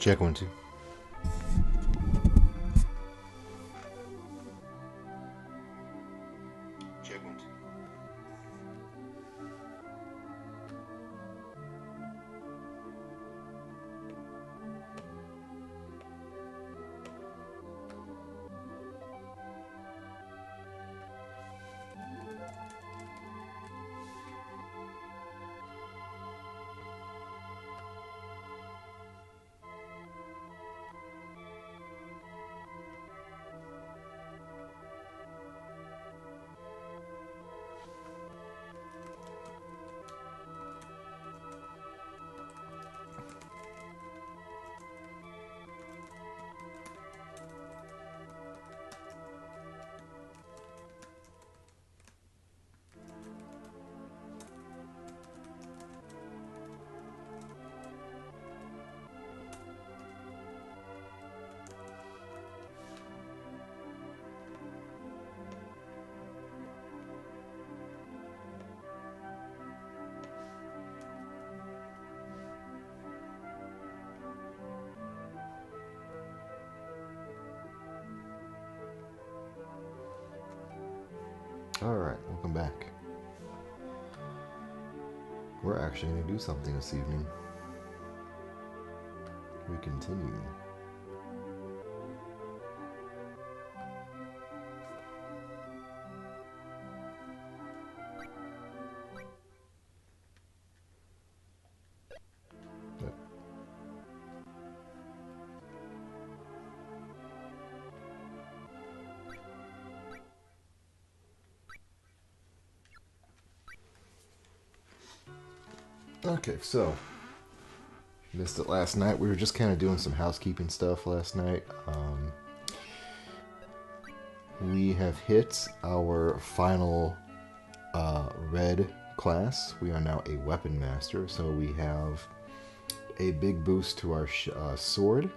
Check 1 2. Check 1 2. Alright, welcome back. We're actually going to do something this evening. We continue. Okay, so missed it last night. We were just kind of doing some housekeeping stuff last night. We have hit our final red class. We are now a weapon master, so we have a big boost to our sword,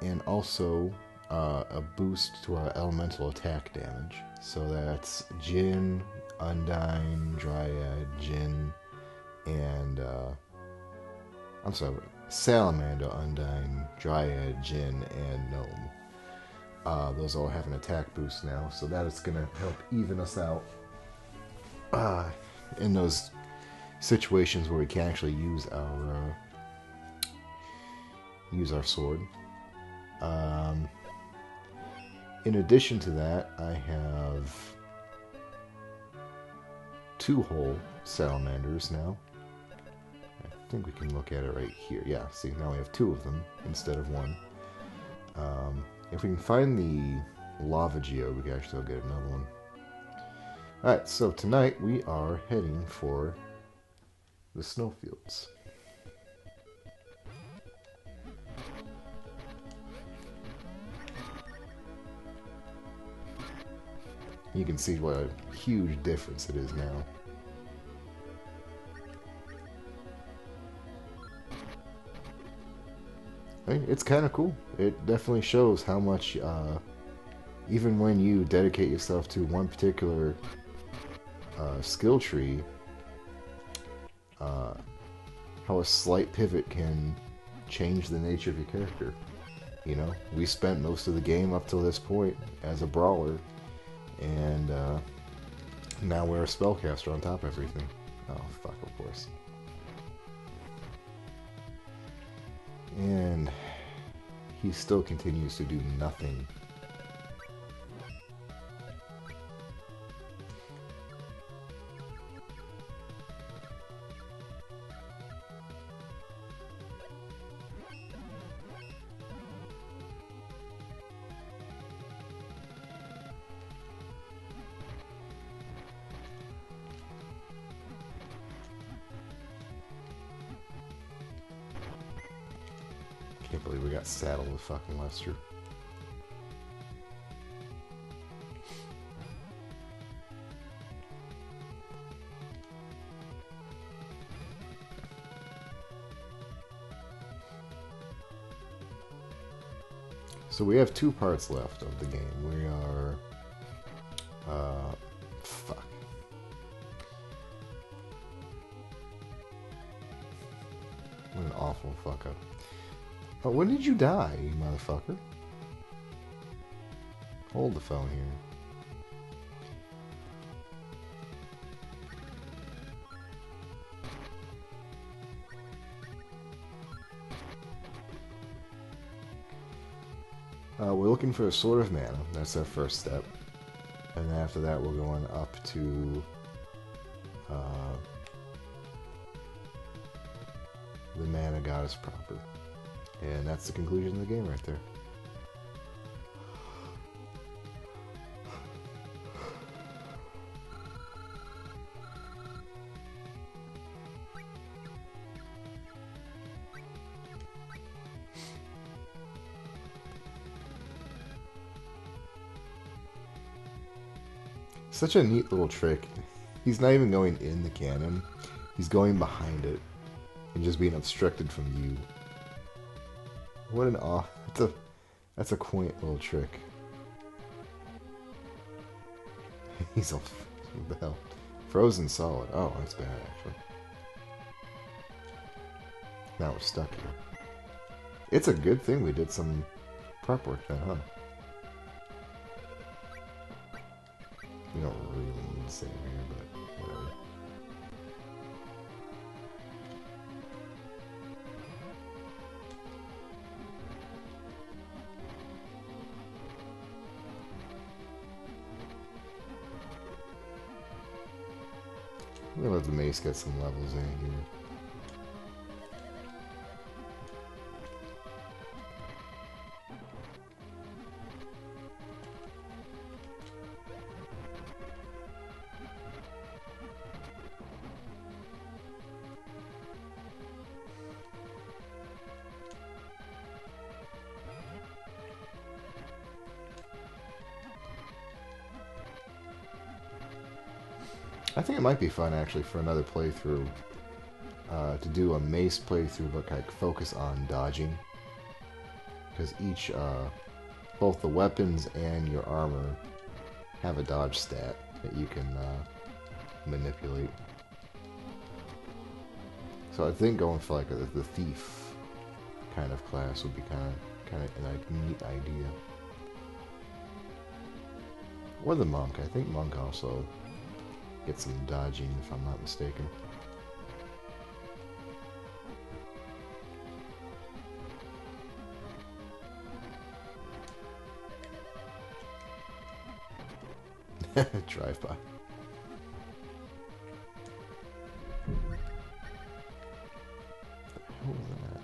and also a boost to our elemental attack damage. So that's Jinn, Undyne, Dryad, Jinn, and I'm sorry, Salamander, Undyne, Dryad, Jinn, and Gnome. Those all have an attack boost now, so that is going to help even us out in those situations where we can actually use our sword. In addition to that, I have 2 whole salamanders now. I think we can look at it right here. Yeah, see, now we have 2 of them instead of 1. If we can find the lava geode, we can actually get another one. Alright, so tonight we are heading for the snowfields. You can see what a huge difference it is now. I mean, it's kind of cool. It definitely shows how much, even when you dedicate yourself to one particular skill tree, how a slight pivot can change the nature of your character. You know, we spent most of the game up till this point as a brawler, and now we're a spellcaster on top of everything. Oh, fuck, of course. And he still continues to do nothing. Can't believe we got saddled with fucking Lester. So we have 2 parts left of the game. We are... fuck. What an awful fuck up. Oh, when did you die, you motherfucker? Hold the phone here. We're looking for a Sword of Mana. That's our first step. And then after that, we're going up to the Mana Goddess proper. And that's the conclusion of the game right there. Such a neat little trick. He's not even going in the cannon. He's going behind it and just being obstructed from view. What an off. That's a quaint little trick. He's all... What the hell? Frozen solid. Oh, that's bad, actually. Now we're stuck here. It's a good thing we did some prep work then, huh? We don't really need to save here, but whatever. We're gonna let the mace get some levels in here. I think it might be fun, actually, for another playthrough to do a mace playthrough, but like focus on dodging. Because each, both the weapons and your armor have a dodge stat that you can manipulate. So I think going for like the thief kind of class would be kind of a neat idea. Or the monk. I think monk also get some dodging, if I'm not mistaken. Drive by. What was that?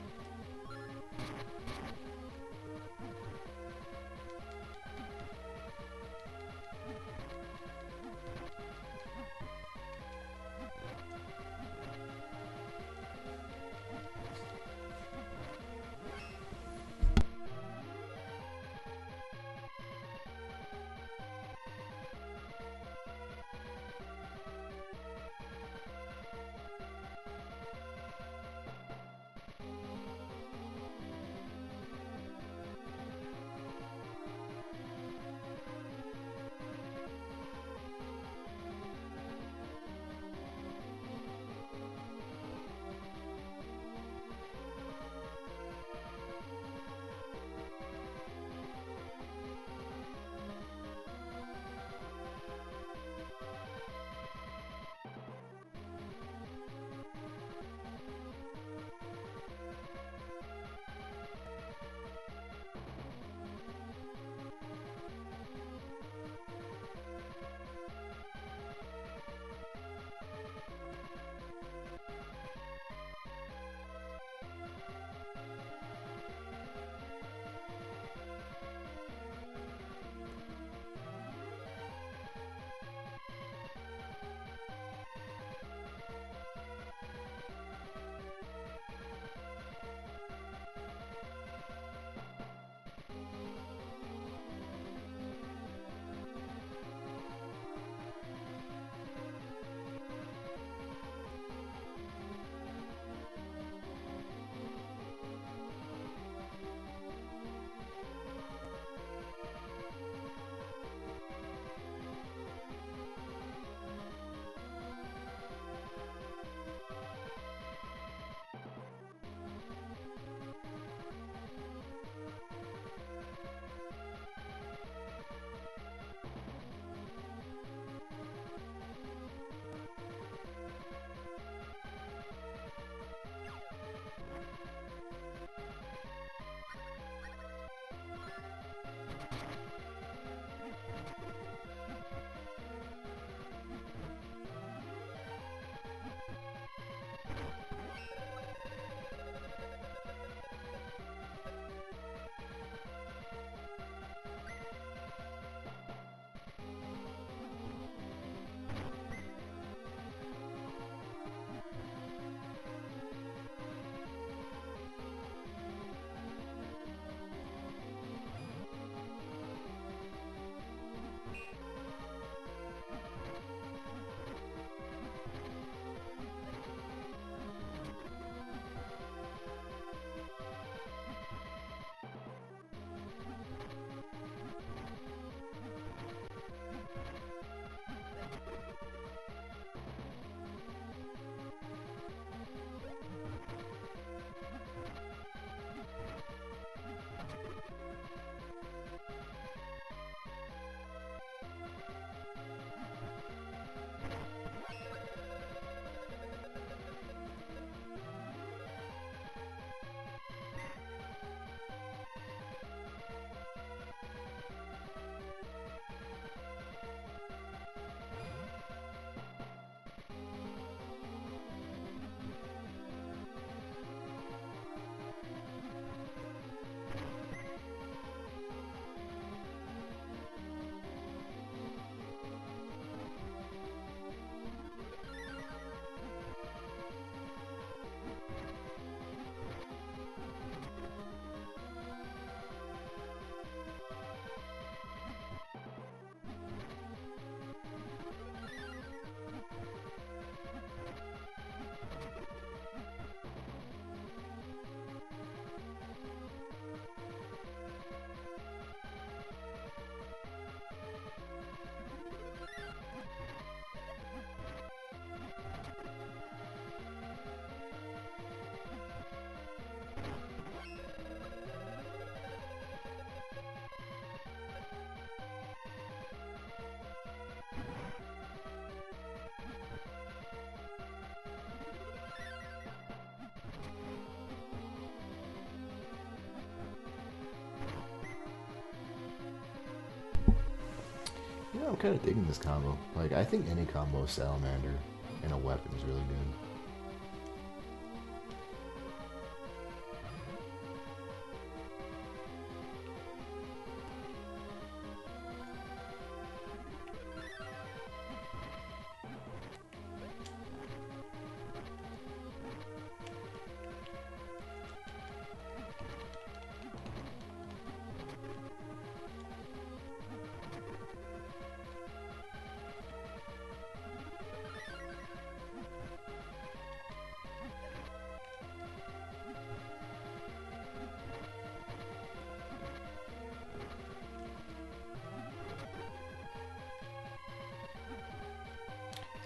Yeah, I'm kind of digging this combo. Like, I think any combo of Salamander and a weapon is really good.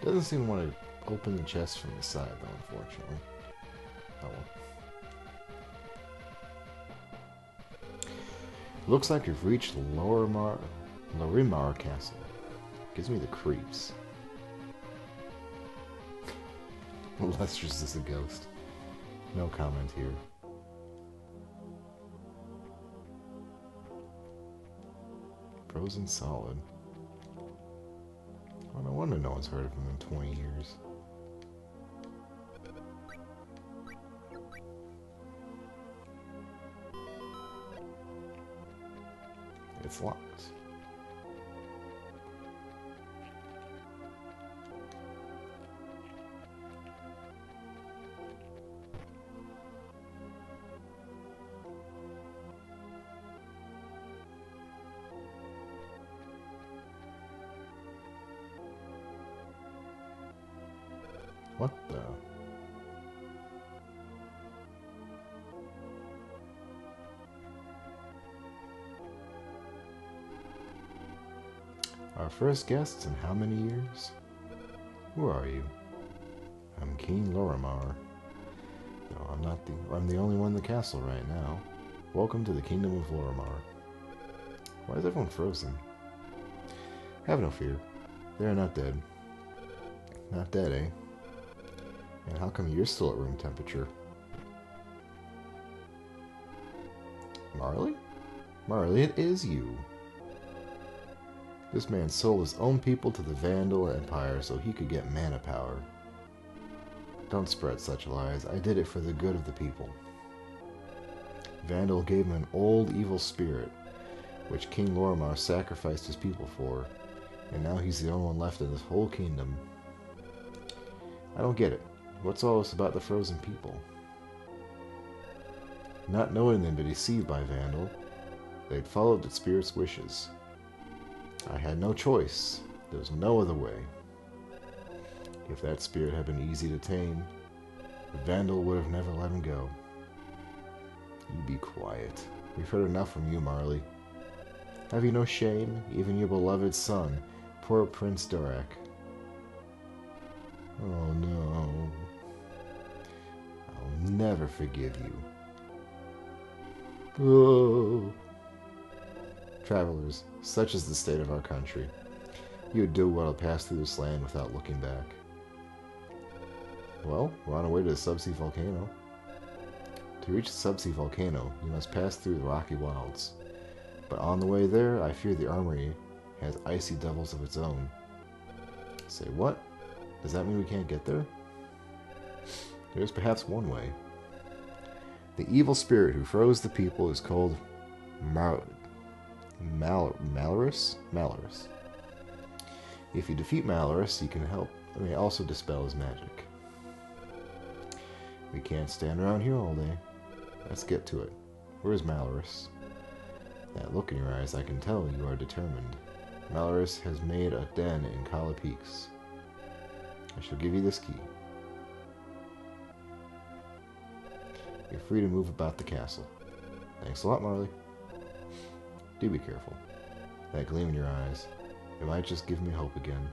Doesn't seem to want to open the chest from the side, though, unfortunately. Oh well. Looks like we've reached Lorimar Castle. Gives me the creeps. Lester's just a ghost. No comment here. Frozen Solid. Oh, no wonder no one's heard of him in 20 years. It's locked. What the? Our first guests in how many years? Who are you? I'm King Lorimar. No, I'm the only one in the castle right now. Welcome to the Kingdom of Lorimar. Why is everyone frozen? Have no fear. They are not dead. Not dead, eh? And how come you're still at room temperature? Marley? Marley, it is you. This man sold his own people to the Vandal Empire so he could get mana power. Don't spread such lies. I did it for the good of the people. Vandal gave him an old evil spirit, which King Lorimar sacrificed his people for, and now he's the only one left in this whole kingdom. I don't get it. What's all this about the frozen people? Not knowing they'd been deceived by Vandal, they'd followed the spirit's wishes. I had no choice. There was no other way. If that spirit had been easy to tame, Vandal would have never let him go. You be quiet. We've heard enough from you, Marley. Have you no shame, even your beloved son, poor Prince Dorak? Oh no. I'll never forgive you. Oh. Travelers, such is the state of our country. You would do well to pass through this land without looking back. Well, we're on our way to the subsea volcano. To reach the subsea volcano, you must pass through the rocky wilds. But on the way there, I fear the armory has icy devils of its own. Say what? Does that mean we can't get there? There's perhaps one way. The evil spirit who froze the people is called Malorus? Malorus. If you defeat Malorus, you can may also dispel his magic. We can't stand around here all day. Let's get to it. Where's Malorus? That look in your eyes, I can tell you are determined. Malorus has made a den in Kala Peaks. I shall give you this key. You're free to move about the castle. Thanks a lot, Marley. Do be careful. That gleam in your eyes, it might just give me hope again.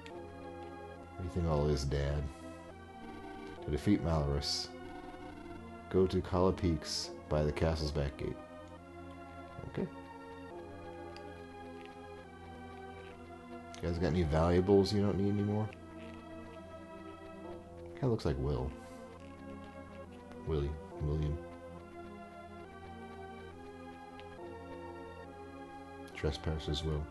What do you think all this, Dad? To defeat Malorus, go to Kala Peaks by the castle's back gate. Okay. You guys got any valuables you don't need anymore? Kinda looks like William. Trespassers will.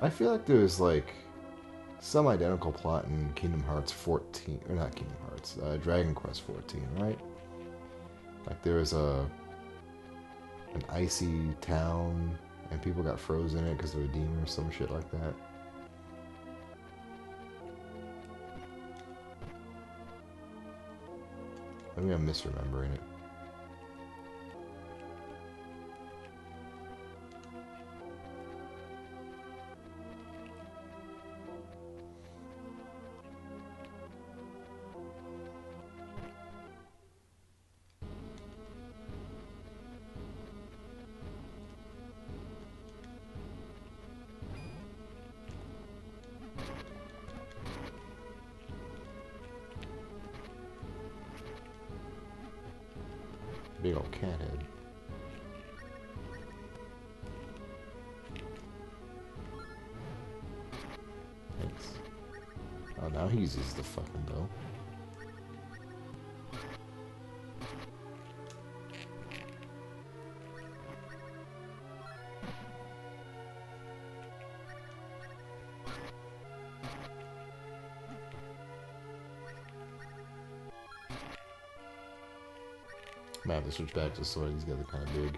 I feel like there's like some identical plot in Kingdom Hearts 14, or not Kingdom Hearts, Dragon Quest 14, right? Like there was an icy town and people got frozen in it because they're a demon or some shit like that. Maybe I'm misremembering it. Big old cat head. Thanks. Oh, now he uses the fucking bow. Might have to switch back to the sword. These guys are kind of big.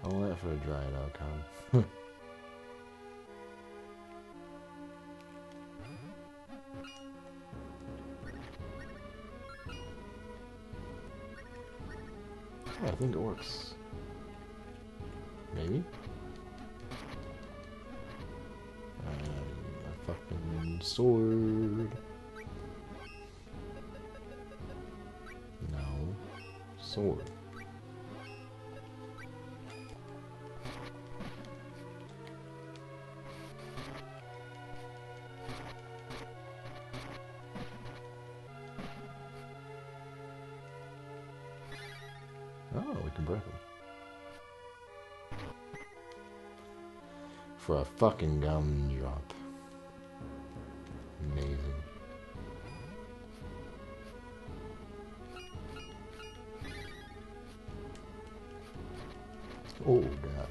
All that for a dried outcome. I think it works. Maybe? A fucking sword. No. Sword. Oh, we can break them. For a fucking gumdrop. Amazing. Oh, God.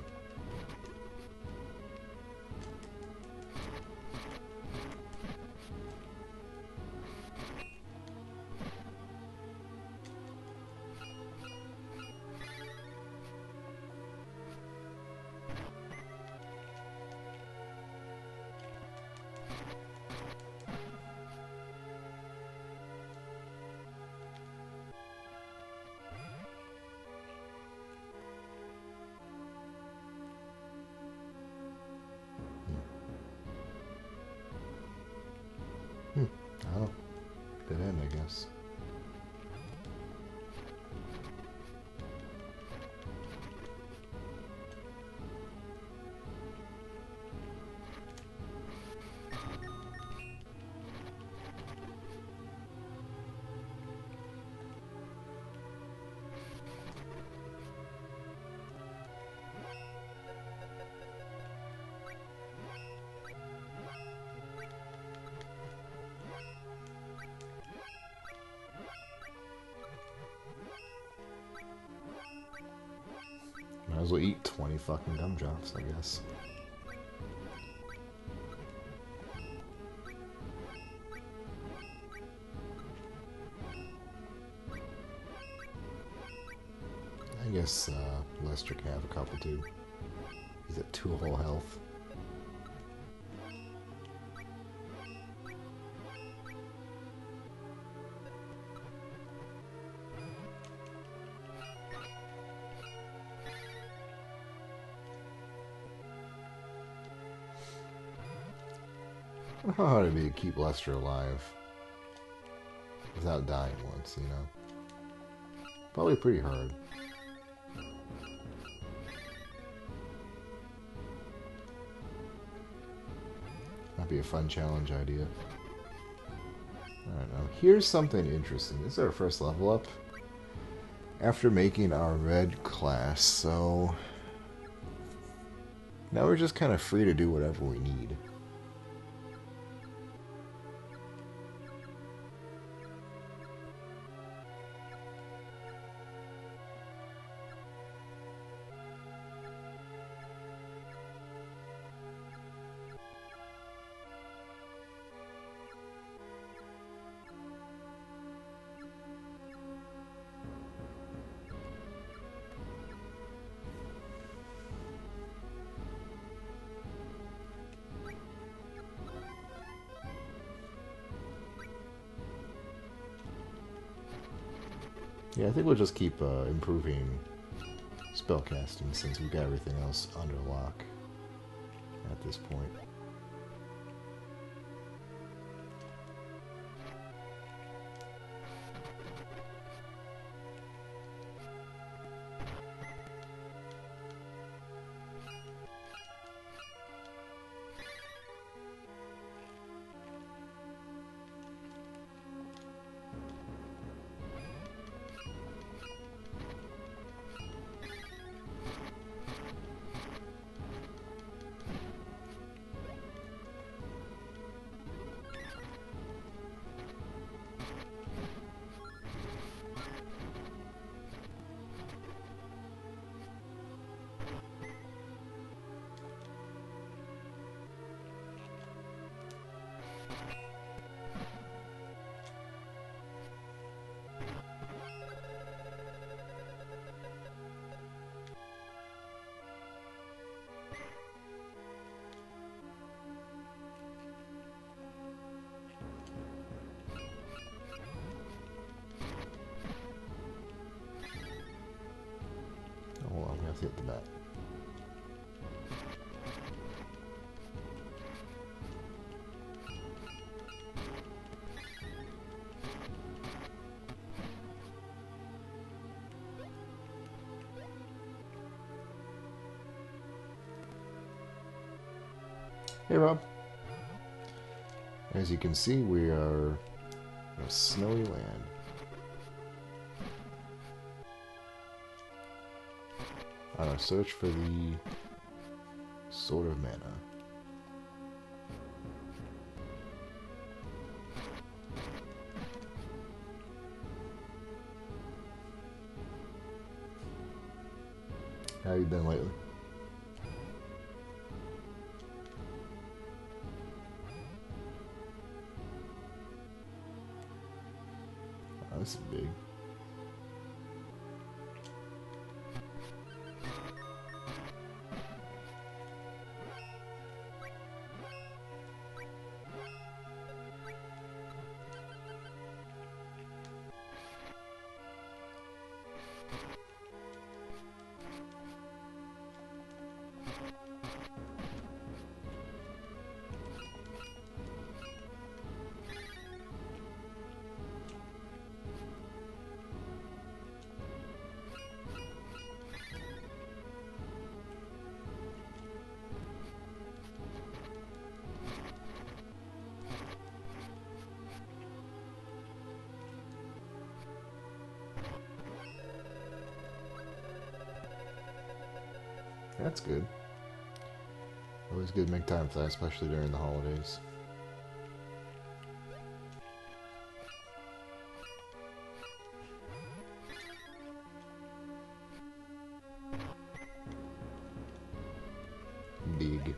Oh, dead end, I guess. Might as well eat 20 fucking gumdrops, I guess. I guess Lester can have a couple too. He's at 2 whole health. I don't know how hard it'd be to keep Lester alive without dying once, you know? Probably pretty hard. Might be a fun challenge idea. I don't know. Here's something interesting. This is our first level up after making our red class, so now we're just kind of free to do whatever we need. Yeah, I think we'll just keep improving spellcasting since we've got everything else under lock at this point. Hold on, I'm gonna have to hit the bat. Hey Rob. As you can see, we are in a snowy land. On our search for the Sword of Mana. How you been lately? Oh, this is big. That's good. Always good to make time for that, especially during the holidays. Big.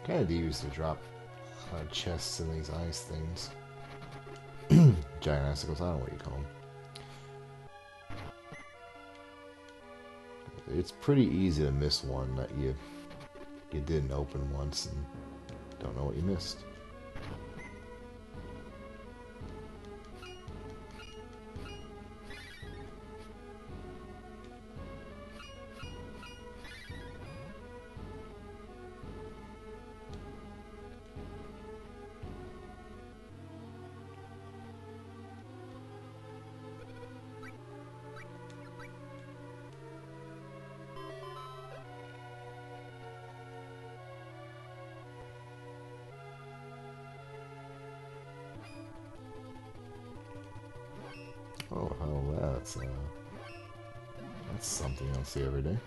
Kind of devious to drop chests in these ice things. Giant icicles, I don't know what you call them. It's pretty easy to miss one that you didn't open once and don't know what you missed. Oh, hell, that's something you don't see every day.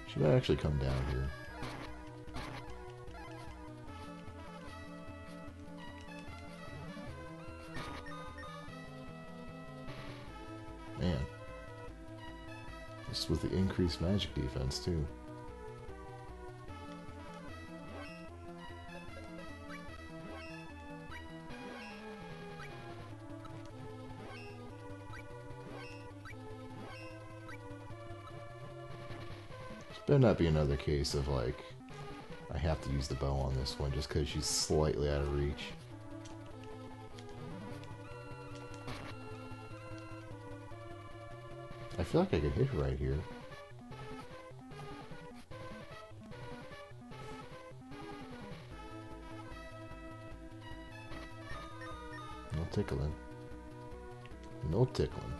She might actually come down here. Man. Just with the increased magic defense, too. This better not be another case of, like, I have to use the bow on this one just because she's slightly out of reach. I feel like I could hit her right here. No tickling. No tickling.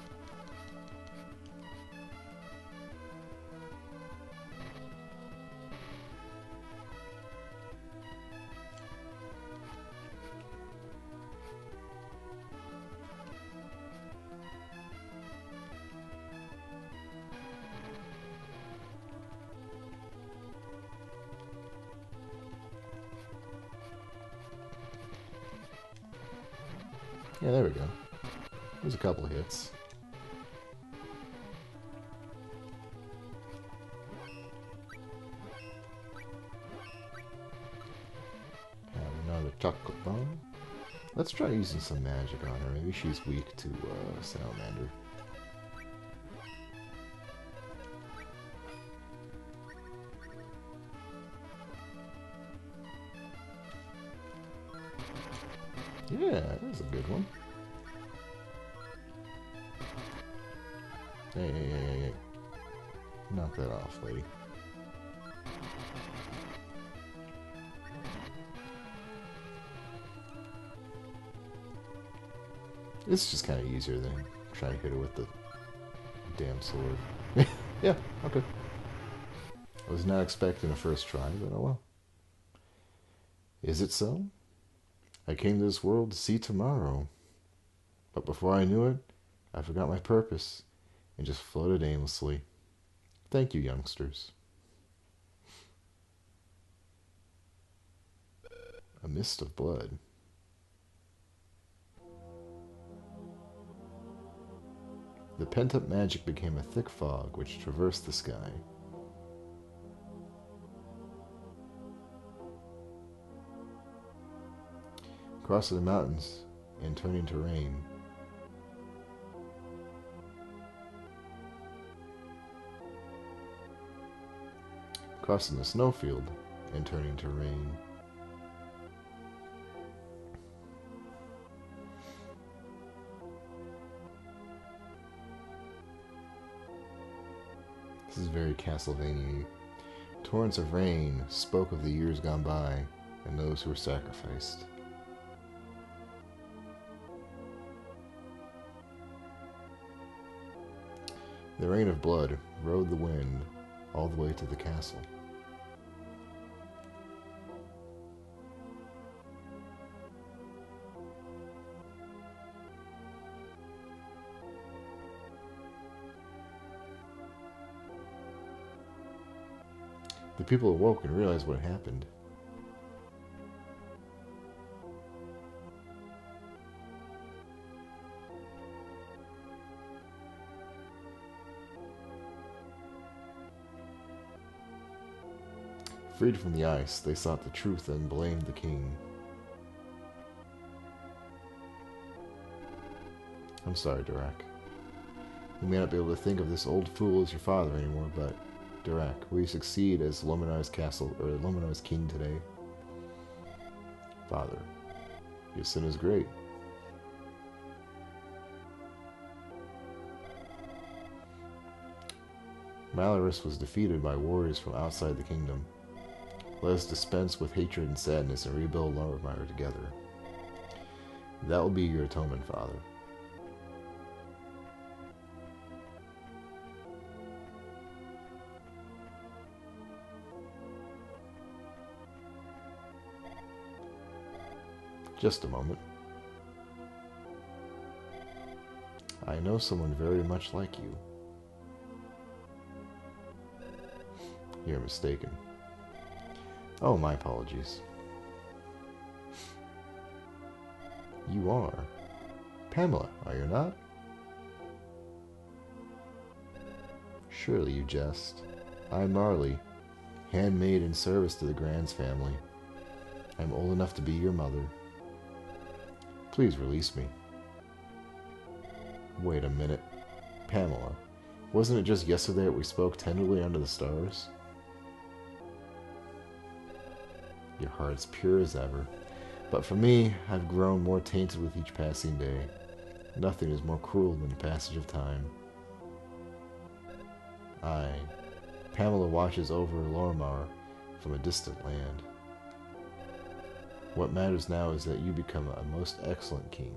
Yeah, there we go. There's a couple of hits. Have another chocolate bomb. Let's try using some magic on her. Maybe she's weak to Salamander. Yeah, that's a good one. Hey. Knock that off, lady. It's just kind of easier than trying to hit her with the damn sword. Yeah, okay. I was not expecting a first try, but oh well. Is it so? I came to this world to see tomorrow. But before I knew it, I forgot my purpose and just floated aimlessly. Thank you, youngsters. A mist of blood. The pent-up magic became a thick fog which traversed the sky. Crossing the mountains and turning to rain. Crossing the snowfield and turning to rain. This is very Castlevania. Torrents of rain spoke of the years gone by and those who were sacrificed. The rain of blood rode the wind all the way to the castle. The people awoke and realized what had happened. Freed from the ice, they sought the truth and blamed the king. I'm sorry, Durak. You may not be able to think of this old fool as your father anymore, but Durak, will you succeed as Lominar's castle or Lominar's king today? Father, your sin is great. Malorus was defeated by warriors from outside the kingdom. Let us dispense with hatred and sadness and rebuild Lorimar together. That will be your atonement, Father. Just a moment. I know someone very much like you. You're mistaken. Oh, my apologies. You are Pamela, are you not? Surely you jest. I'm Marley, handmaid in service to the Grands family. I'm old enough to be your mother. Please release me. Wait a minute. Pamela, wasn't it just yesterday that we spoke tenderly under the stars? Your heart's pure as ever. But for me, I've grown more tainted with each passing day. Nothing is more cruel than the passage of time. Pamela watches over Lorimar from a distant land. What matters now is that you become a most excellent king.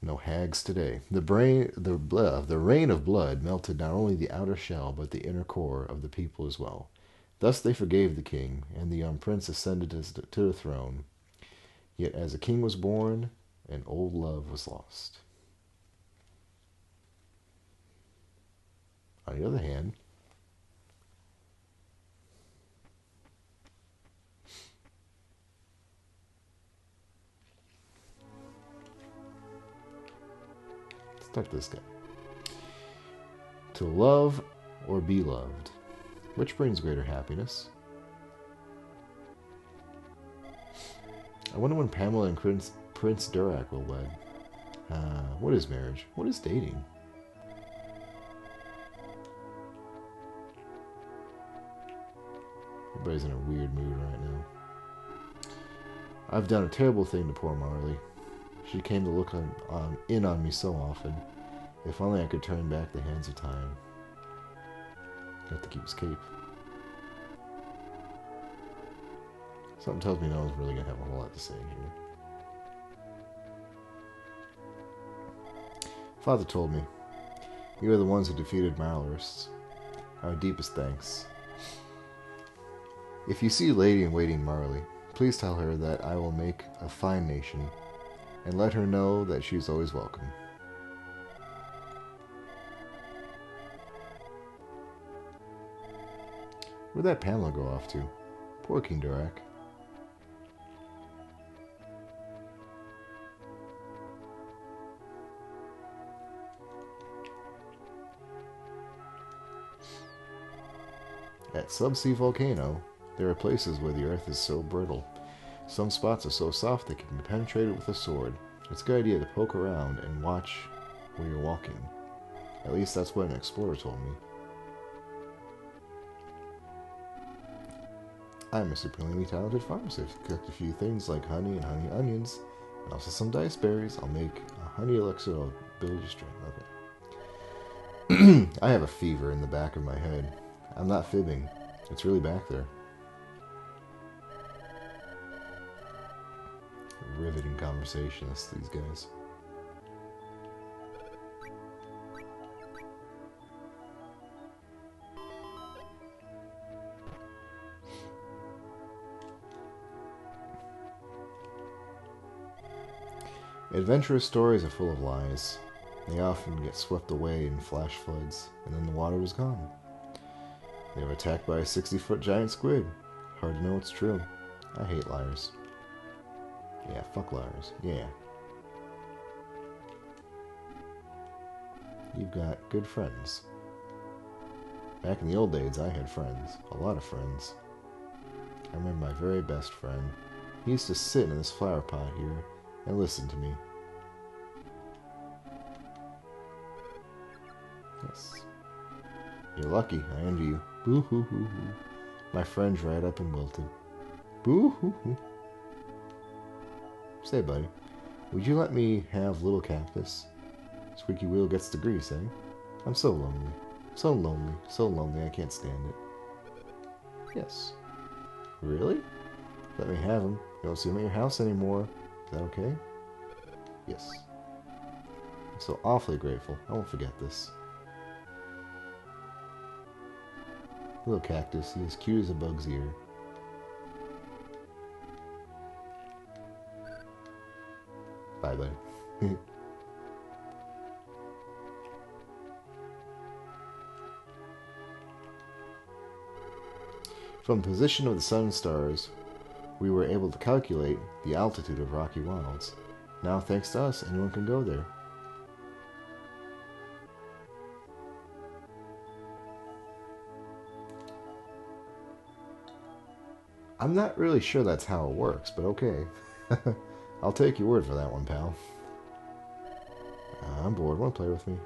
No hags today. The rain of blood melted not only the outer shell, but the inner core of the people as well. Thus they forgave the king, and the young prince ascended to the throne. Yet as a king was born, an old love was lost. On the other hand, let's start this guy. To love or be loved, which brings greater happiness? I wonder when Pamela and Prince Durak will wed. What is marriage? What is dating? Everybody's in a weird mood right now. I've done a terrible thing to poor Marley. She came to look in on me so often. If only I could turn back the hands of time. Got to keep his cape. Something tells me no one's really going to have a whole lot to say here. Father told me, you are the ones who defeated Malorus. Our deepest thanks. If you see Lady-in-Waiting Marley, please tell her that I will make a fine nation, and let her know that she is always welcome. Where'd that Pamela go off to? Poor King Durak. At Subsea Volcano, there are places where the earth is so brittle. Some spots are so soft they can be penetrated with a sword. It's a good idea to poke around and watch where you're walking. At least that's what an explorer told me. I'm a supremely talented pharmacist. Cooked a few things like honey and honey onions, and also some dice berries. I'll make a honey elixir that'll build your strength. Okay. I have a fever in the back of my head. I'm not fibbing. It's really back there. Riveting conversations, these guys. Adventurous stories are full of lies. They often get swept away in flash floods, and then the water is gone. They were attacked by a 60-foot giant squid. Hard to know what's true. I hate liars. Yeah, fuck liars. Yeah. You've got good friends. Back in the old days, I had friends. A lot of friends. I remember my very best friend. He used to sit in this flower pot here and listen to me. Yes. You're lucky. I envy you. Boo hoo hoo hoo. My friend dried up and wilted. Boo hoo hoo. Say, buddy, would you let me have little cactus? Squeaky wheel gets the grease, eh? I'm so lonely. So lonely. So lonely I can't stand it. Yes. Really? Let me have him. You don't see him at your house anymore. Is that okay? Yes. I'm so awfully grateful. I won't forget this. Little cactus. He's as cute as a bug's ear. Bye, buddy. From the position of the sun and stars, we were able to calculate the altitude of Rocky Wilds. Now, thanks to us, anyone can go there. I'm not really sure that's how it works, but okay. I'll take your word for that one, pal. I'm bored. Want to play with me?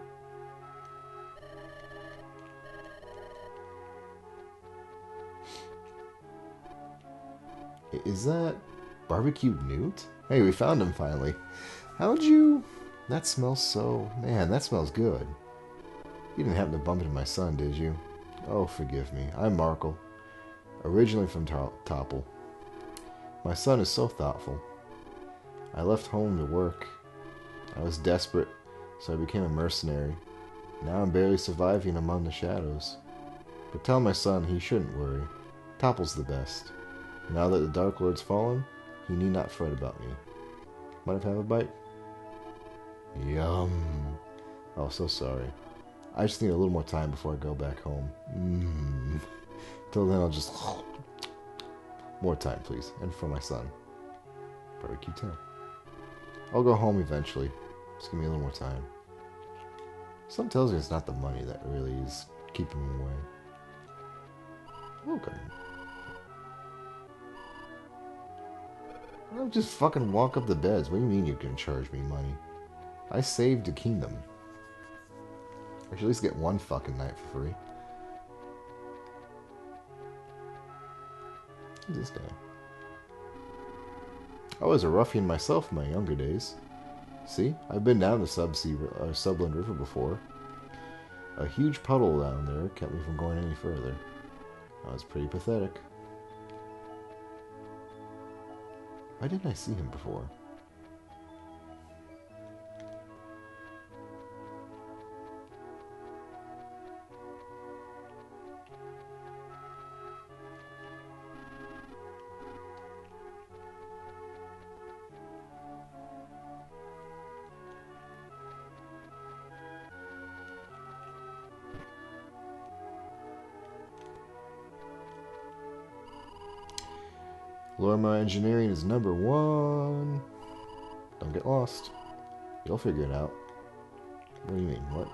Is that barbecued newt? Hey, we found him finally. How'd you... That smells so... Man, that smells good. You didn't happen to bump into my son, did you? Oh, forgive me. I'm Markle. Originally from Topple. My son is so thoughtful. I left home to work. I was desperate, so I became a mercenary. Now I'm barely surviving among the shadows. But tell my son he shouldn't worry. Topple's the best. Now that the Dark Lord's fallen, he need not fret about me. Mind if I have a bite? Yum. Oh, so sorry. I just need a little more time before I go back home. Till then, I'll just... More time, please. And for my son. Barbecue too. I'll go home eventually. Just give me a little more time. Something tells me it's not the money that really is keeping me away. Okay. I'll just fucking walk up the beds. What do you mean you can charge me money? I saved a kingdom. I should at least get one fucking night for free. Who's this guy? I was a ruffian myself in my younger days. See, I've been down the Subland River before. A huge puddle down there kept me from going any further. I was pretty pathetic. Why didn't I see him before? Lorma Engineering is #1. Don't get lost. You'll figure it out. What do you mean? What?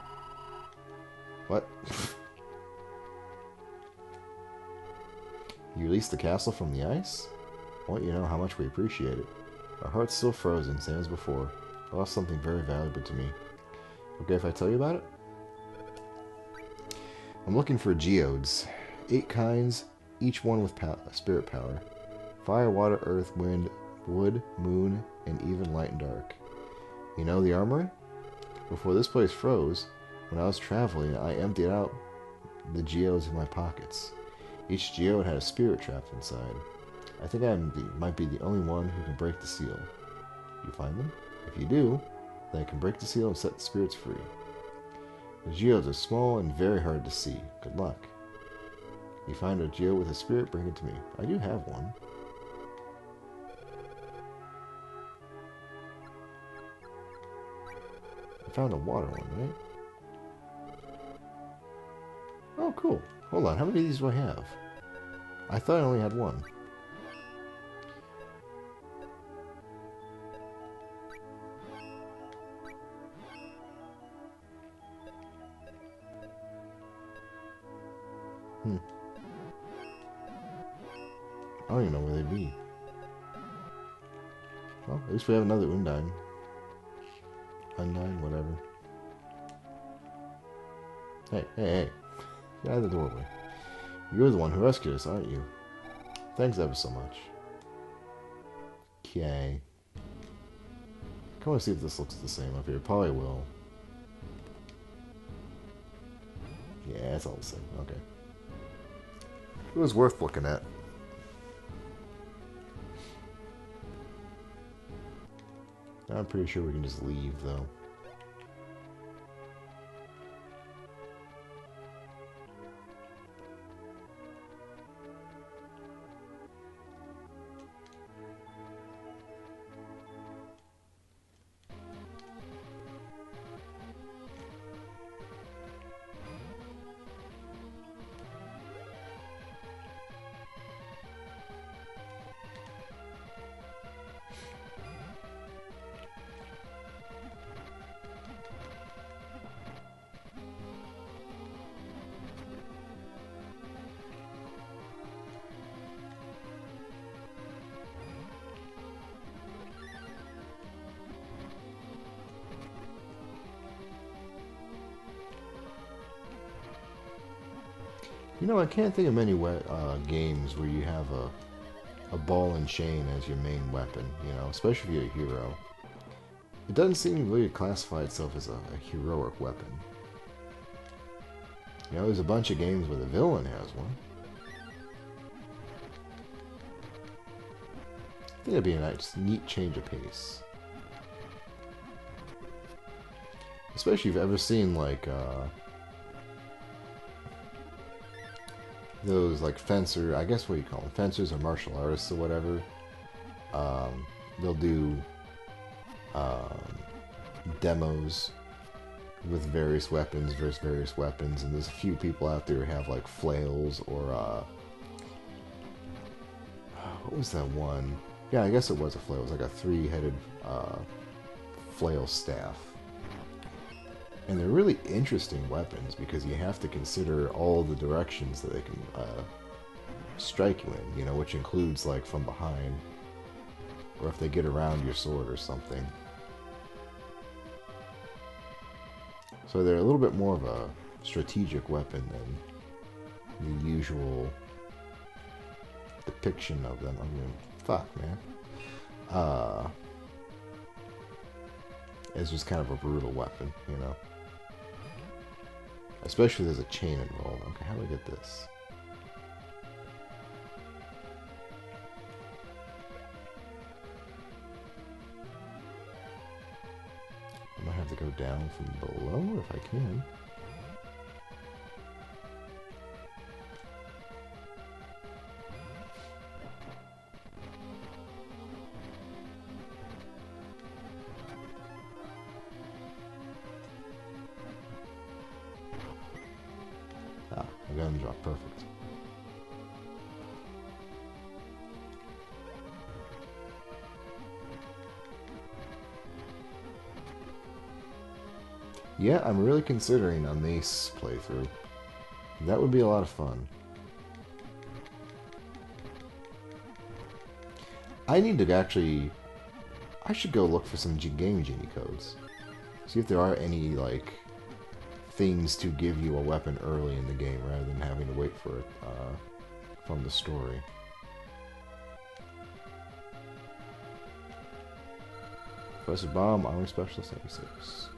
What? You released the castle from the ice? I want you to know how much we appreciate it. Our heart's still frozen, same as before. I lost something very valuable to me. Okay if I tell you about it? I'm looking for geodes. 8 kinds, each one with spirit power. Fire, water, earth, wind, wood, moon, and even light and dark. You know the armory? Before this place froze, when I was traveling, I emptied out the geodes in my pockets. Each geode had a spirit trapped inside. I think I might be the only one who can break the seal. You find them? If you do, then I can break the seal and set the spirits free. The geodes are small and very hard to see. Good luck. You find a geode with a spirit, bring it to me. I do have one. found a water one, right? Oh, cool. Hold on, how many of these do I have? I thought I only had one. I don't even know where they'd be. Well, at least we have another Undyne. Undyne, whatever. Hey, hey, hey. Get out of the doorway. You're the one who rescued us, aren't you? Thanks ever so much. Okay. Come on, see if this looks the same up here. Probably will. Yeah, it's all the same. Okay. It was worth looking at. I'm pretty sure we can just leave, though. You know, I can't think of many games where you have a ball and chain as your main weapon, you know, especially if you're a hero. It doesn't seem to really classify itself as a heroic weapon. You know, there's a bunch of games where the villain has one. I think it'd be a nice, neat change of pace. Especially if you've ever seen, like, those, like, fencer, I guess what you call them, fencers or martial artists or whatever. They'll do demos with various weapons versus various weapons, and there's a few people out there who have, like, flails or, what was that one? Yeah, I guess it was a flail. It was like a three-headed flail staff. And they're really interesting weapons because you have to consider all the directions that they can strike you in, you know, which includes, like, from behind, or if they get around your sword or something. So they're a little bit more of a strategic weapon than the usual depiction of them. I mean, fuck, man. It's just kind of a brutal weapon, you know. Especially if there's a chain involved. Okay, how do I get this? I might have to go down from below if I can. Ah, I got him drop. Perfect. Yeah, I'm really considering a Mace playthrough. That would be a lot of fun. I need to actually... I should go look for some Game Genie codes. See if there are any, like, things to give you a weapon early in the game rather than having to wait for it from the story. Professor Bomb, Armor Specialist 86.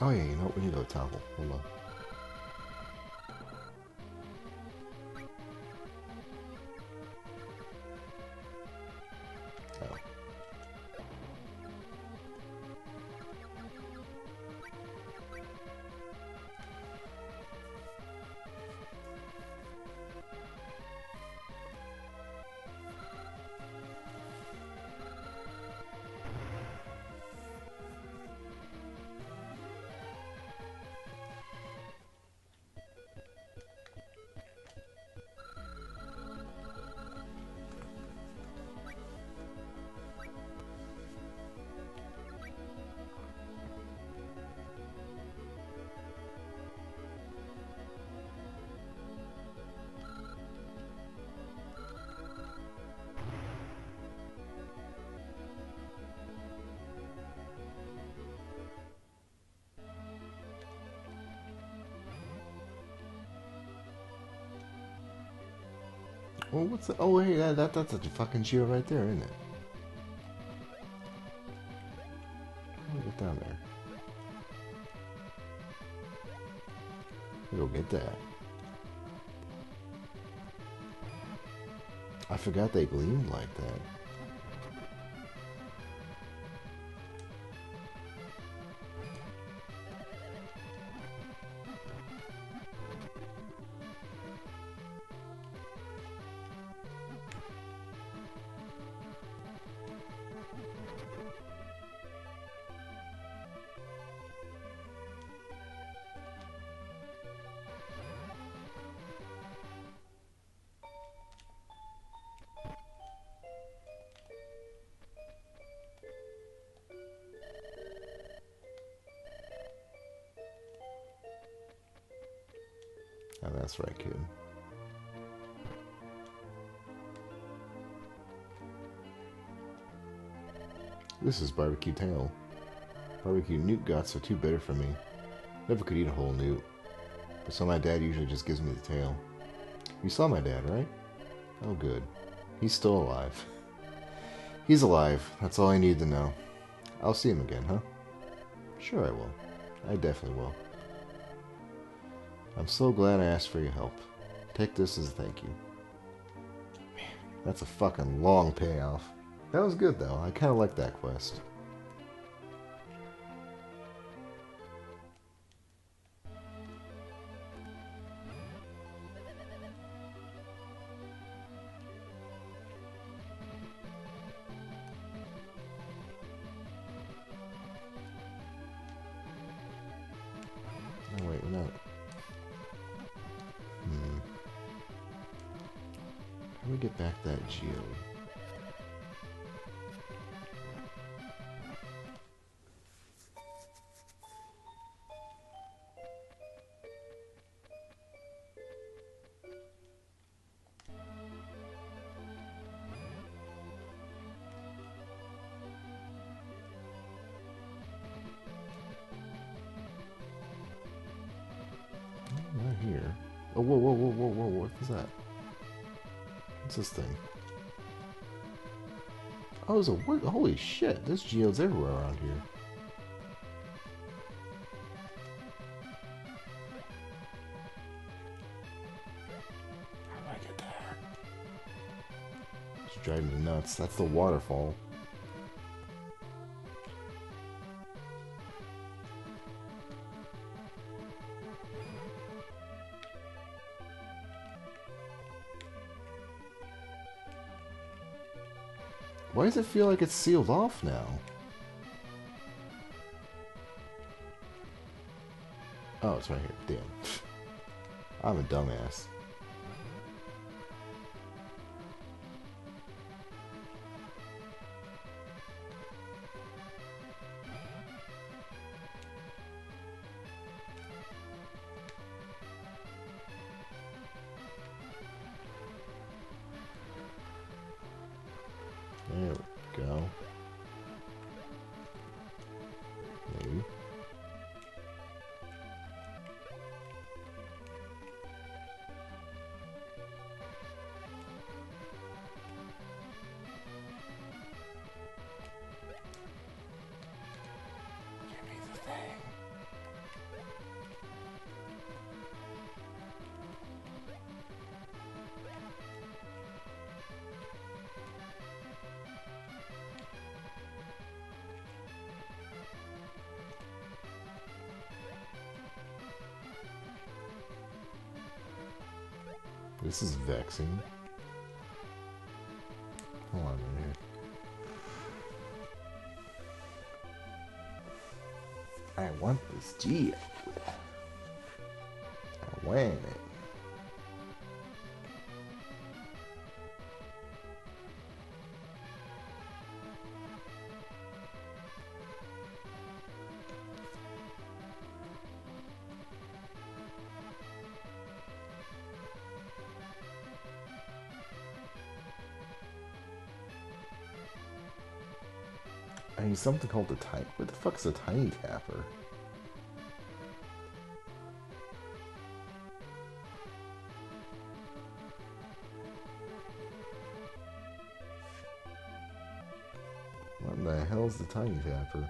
Oh yeah, you know what? We need to go topple. Hold on. Oh. Well, what's the... Oh, hey, that's a fucking shield right there, isn't it? Let me get down there. Go get that. I forgot they gleamed like that. Oh, that's right, kid. This is barbecue tail. Barbecue newt guts are too bitter for me. Never could eat a whole newt. So my dad usually just gives me the tail. You saw my dad, right? Oh, good. He's still alive. He's alive. That's all I need to know. I'll see him again, huh? Sure I will. I definitely will. I'm so glad I asked for your help. Take this as a thank you. Man, that's a fucking long payoff. That was good, though. I kind of like that quest. Oh, wait, we're not... How do we get back that geode? Not here. Oh, whoa, whoa, whoa, whoa, whoa, what is that? What's this thing? Oh, there's a wood. Holy shit, there's geodes everywhere around here. How do I get there? It's driving me nuts. That's the waterfall. Why does it feel like it's sealed off now? Oh, it's right here. Damn. I'm a dumbass. There we go. Maybe. Give me the thing. This is vexing. Hold on a minute. I want this geode. I want it. I need something called the tiny. What the fuck is a tiny tapper? What the hell's the tiny tapper?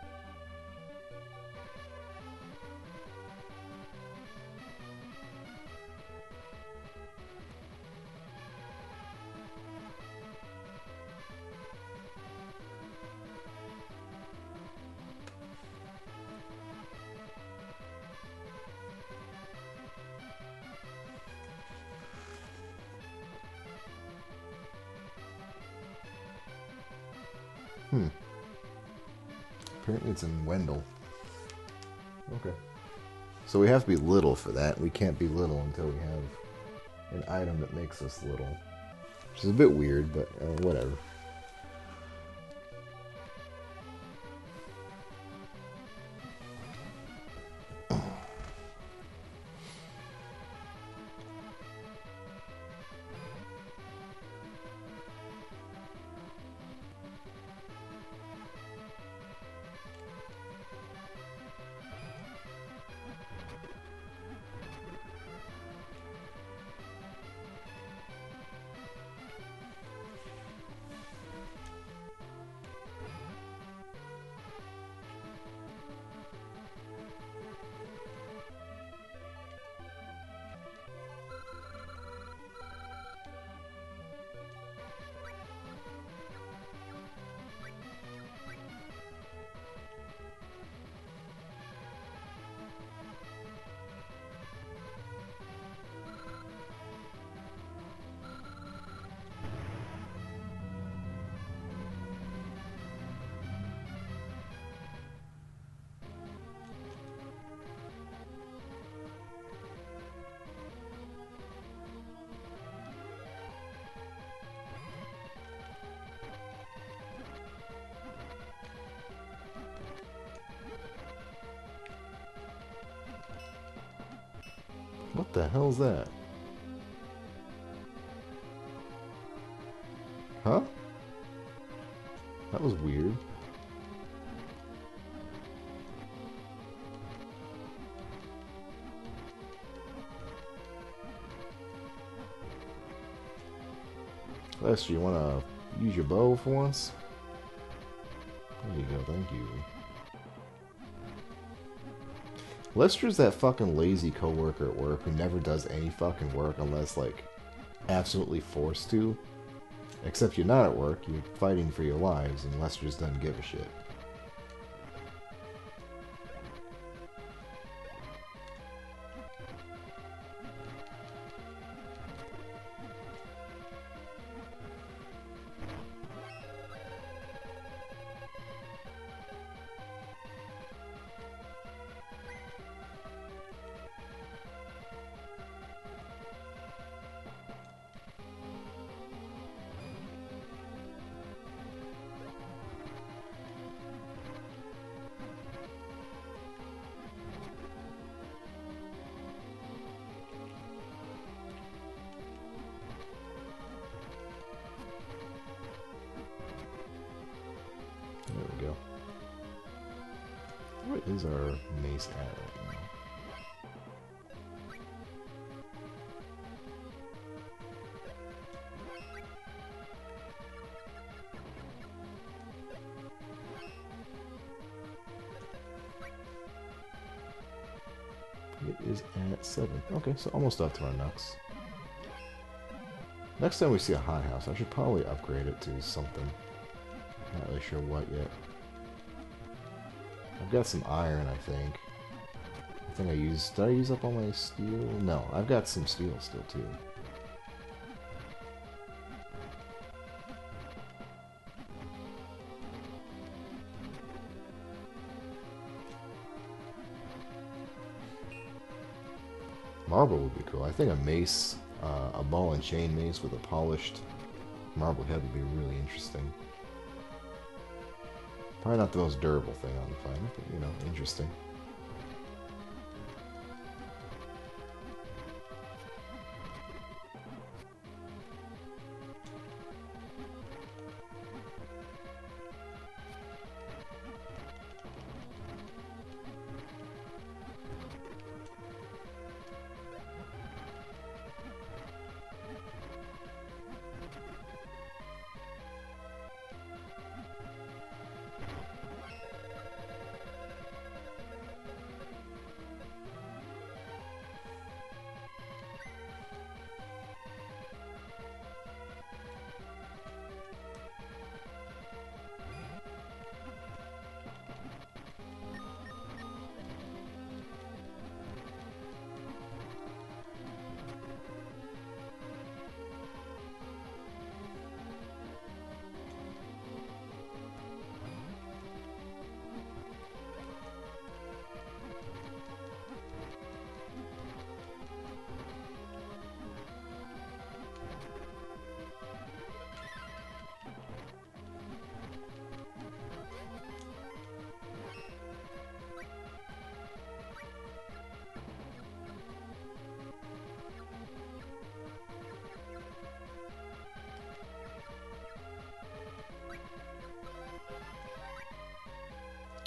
Apparently it's in Wendell. Okay. So we have to be little for that. We can't be little until we have an item that makes us little. Which is a bit weird, but whatever. What the hell's that? Huh? That was weird. Lester, you wanna use your bow for once? There you go, thank you. Lester's that fucking lazy coworker at work who never does any fucking work unless, like, absolutely forced to. Except you're not at work, you're fighting for your lives, and Lester just doesn't give a shit. There we go. What is our mace at right now? It is at 7. Okay, so almost up to our Nux. Next time we see a hothouse, I should probably upgrade it to something. Not really sure what yet. I've got some iron, I think. I think I used... Did I use up all my steel? No, I've got some steel still, too. Marble would be cool. I think a mace, a ball and chain mace with a polished marble head would be really interesting. Probably not the most durable thing on the planet, but, you know, interesting.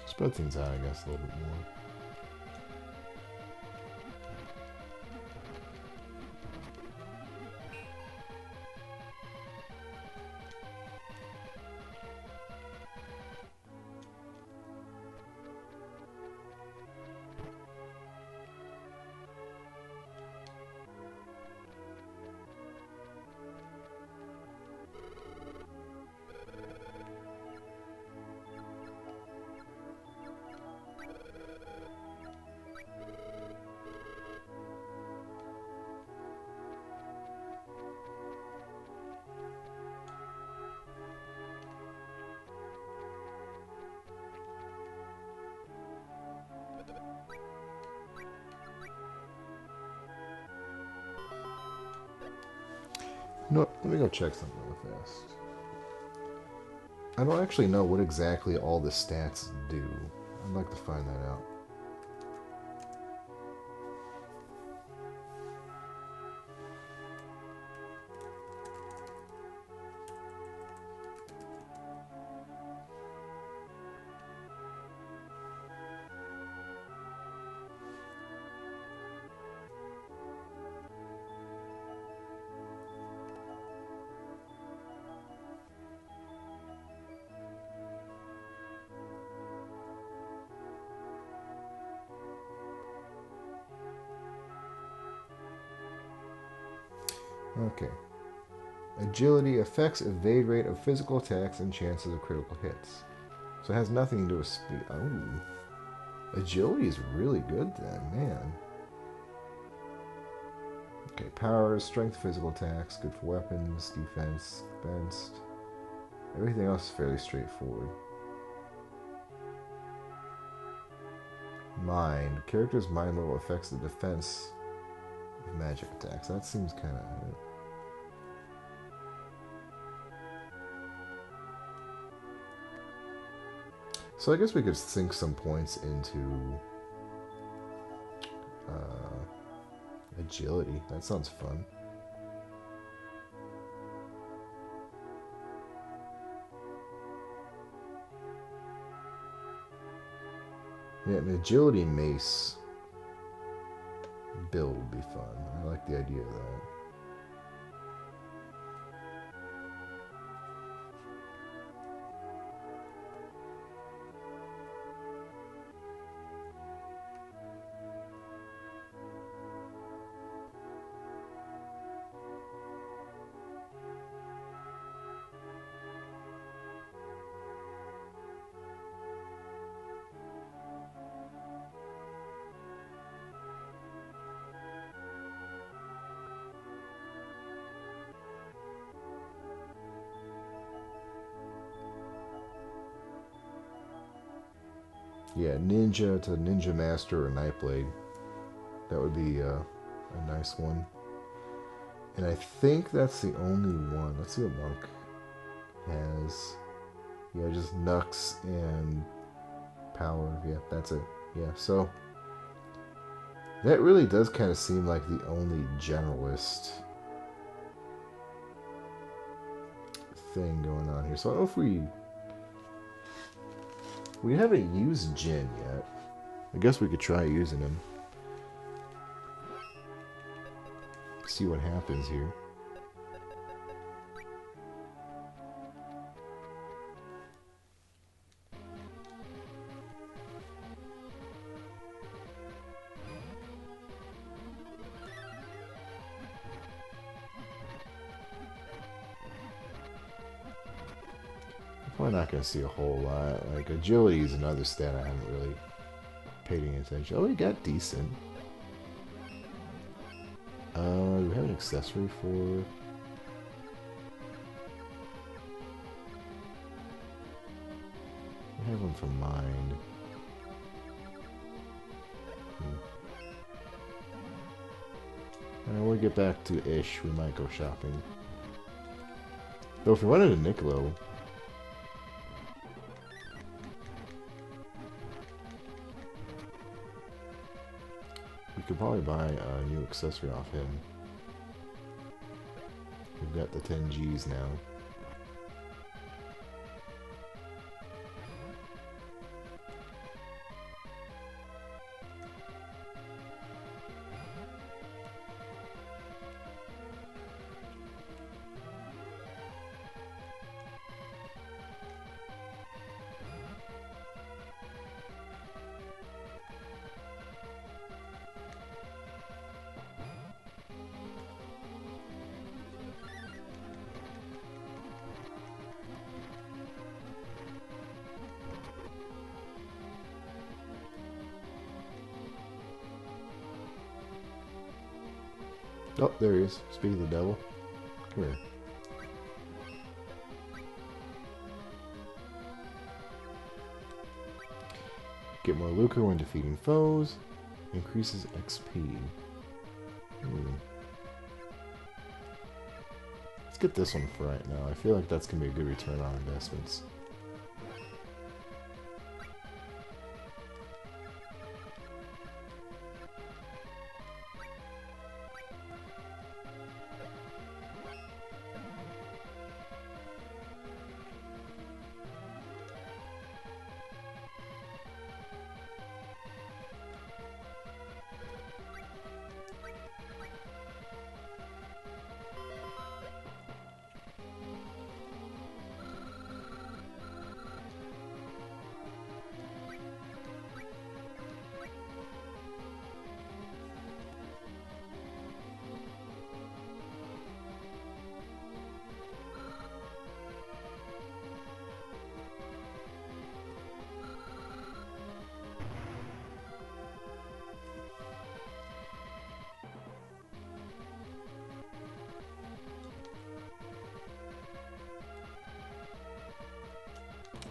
Spread things out, I guess, a little bit more. You know what? Let me go check something real fast. I don't actually know what exactly all the stats do. I'd like to find that out. Okay. Agility affects evade rate of physical attacks and chances of critical hits. So it has nothing to do with speed. Oh. Agility is really good then, man. Okay, power, strength, physical attacks, good for weapons, defense, advanced. Everything else is fairly straightforward. Mind. Character's mind level affects the defense of magic attacks. That seems kind of... So I guess we could sink some points into agility. That sounds fun. Yeah, an agility mace build would be fun. I like the idea of that. Yeah, ninja to ninja master or nightblade. That would be a a nice one. And I think that's the only one. Let's see what Monk has. Yeah, just Nux and Power. Yeah, that's it. Yeah, so that really does kind of seem like the only generalist thing going on here. So I don't know if we haven't used Jin yet. I guess we could try using him. See what happens here. Probably not going to see a whole lot. Like, agility is another stat I haven't really paid any attention. Oh, he got decent. Do we have an accessory for... I have one for Mind. When we get back to Ish, we might go shopping. Though if we run into Niccolo... we could probably buy a new accessory off him. We've got the 10 Gs now. Oh, there he is. Speaking of the devil. Come here. Get more lucre when defeating foes. Increases XP. Let's get this one for right now. I feel like that's going to be a good return on investments.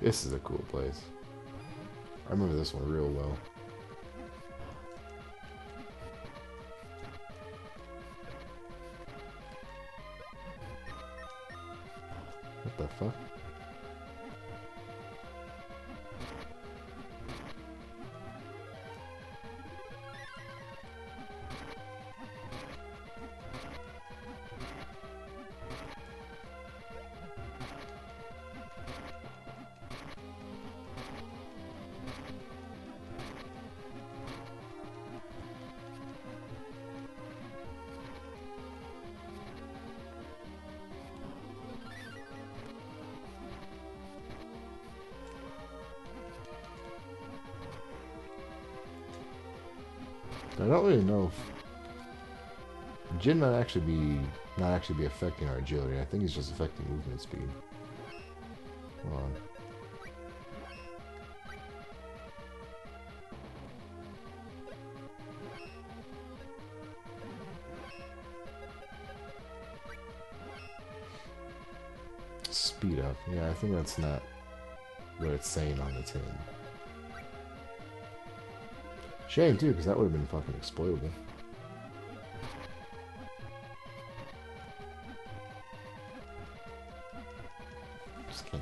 This is a cool place. I remember this one real well. What the fuck? I don't really know if Jin might actually be not be affecting our agility. I think he's just affecting movement speed. Hold on. Speed up. Yeah, I think that's not what it's saying on the tin. Shame too, because that would have been fucking exploitable.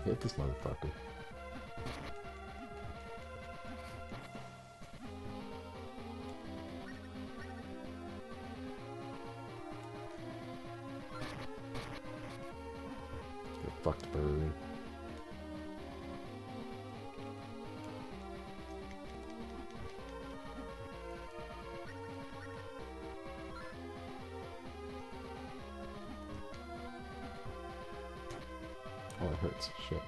hit this motherfucker. Get fucked, bird. Oh, it hurts. Shit.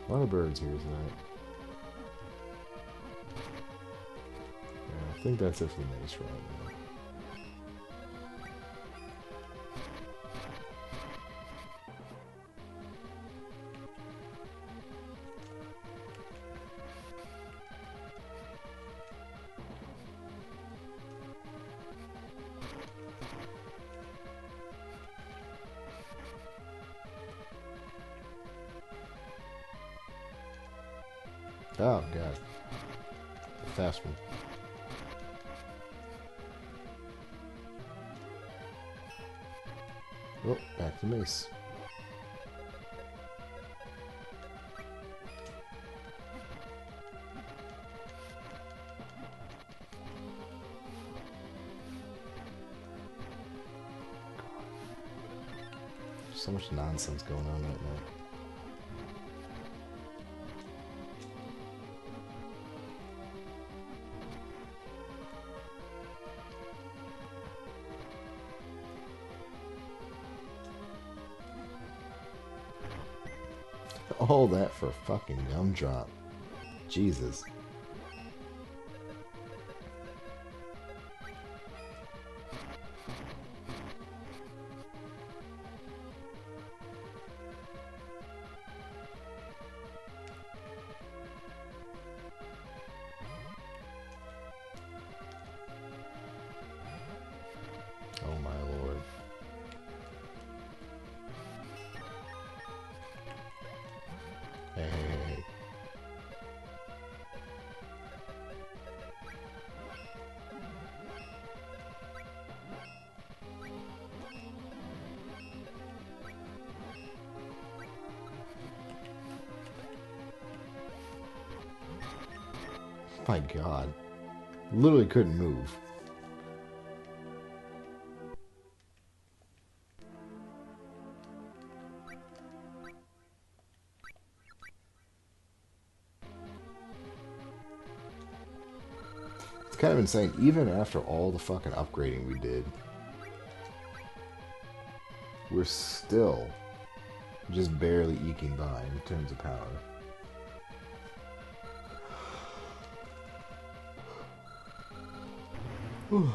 A lot of birds here tonight. Yeah, I think that's it for the mace right now. Oh, God. Fast one. Oh, back to mace. There's so much nonsense going on right now. All that for a fucking gumdrop. Jesus. Oh my lord. Hey, hey, hey, hey. My God. Literally couldn't move. It's kind of insane, even after all the fucking upgrading we did, we're still just barely eking by in terms of power. Whew.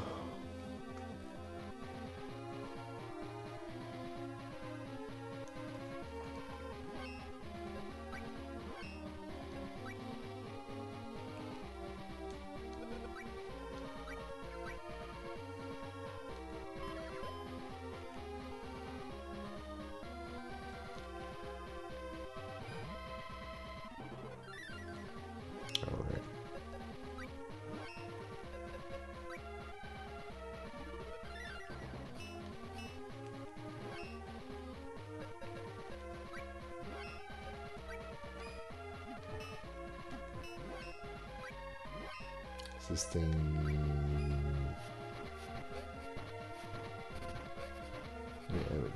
Alright. Is this thing... Yeah, there we go.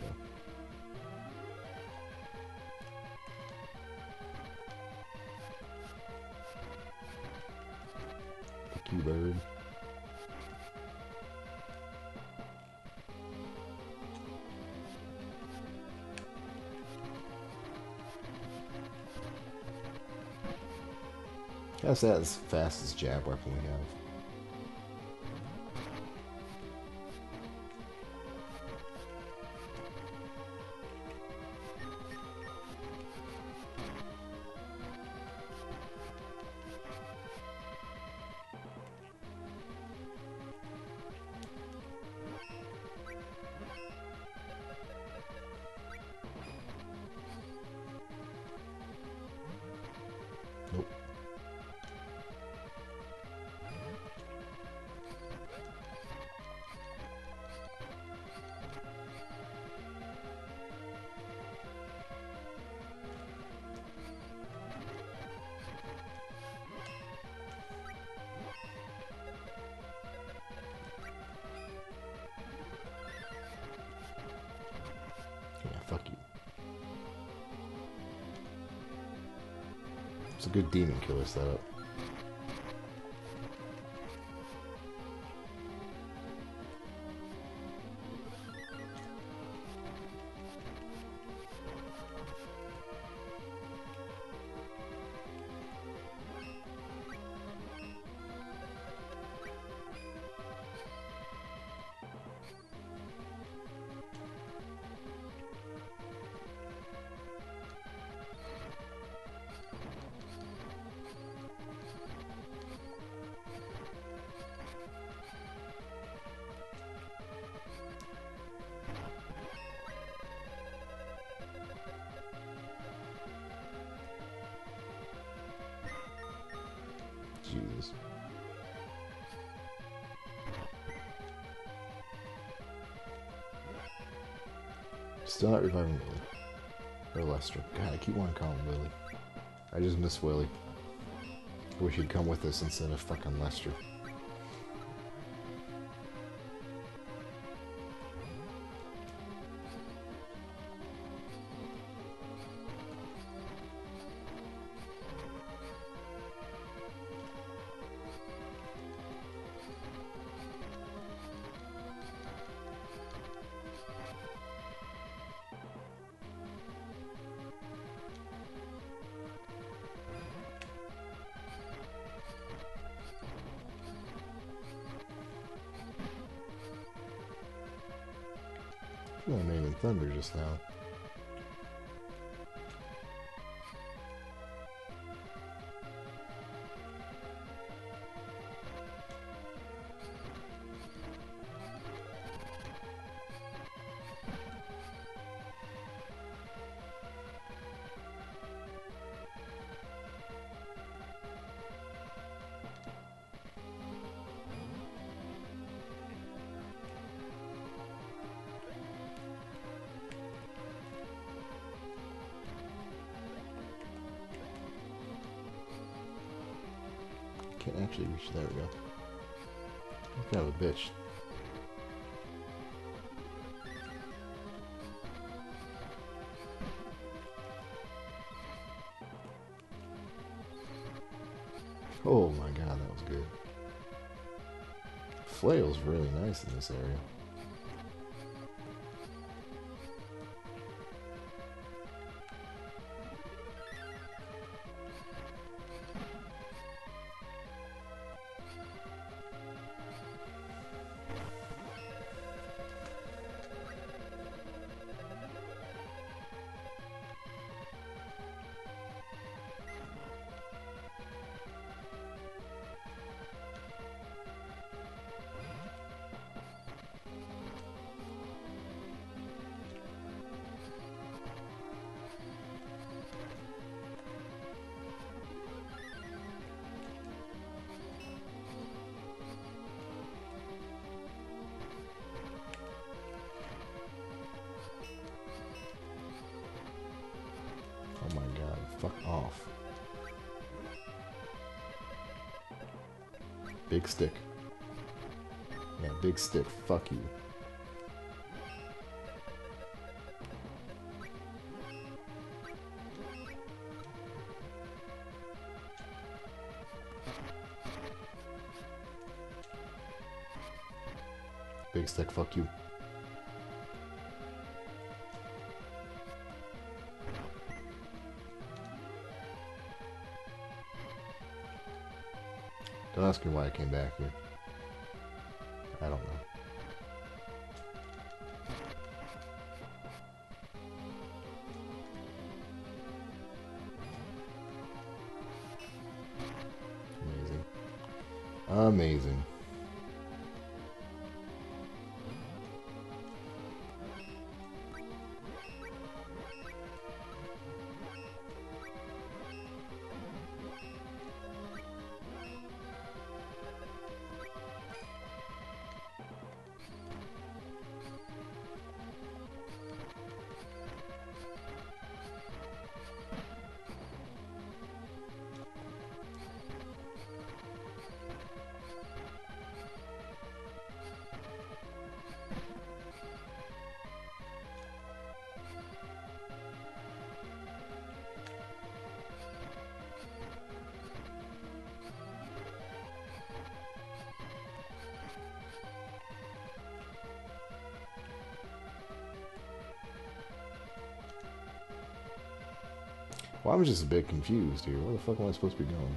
Fuck you, bird. That's the fastest jab weapon we have. Nope. Yeah, fuck you. It's a good demon killer setup. Jesus. Still not reviving Willie. Or Lester. God, I keep wanting to call him Willie. I just miss Willie. I wish he'd come with us instead of fucking Lester. I feel like naming Thunder just now. Can't actually reach. There we go. Kind of a bitch. Oh my god, that was good. Flail's really nice in this area. Oh my god, fuck off. Big stick. Yeah, big stick, fuck you. Big stick, fuck you. Don't ask me why I came back here. I don't know. Amazing. Amazing. Well, I'm just a bit confused here. Where the fuck am I supposed to be going?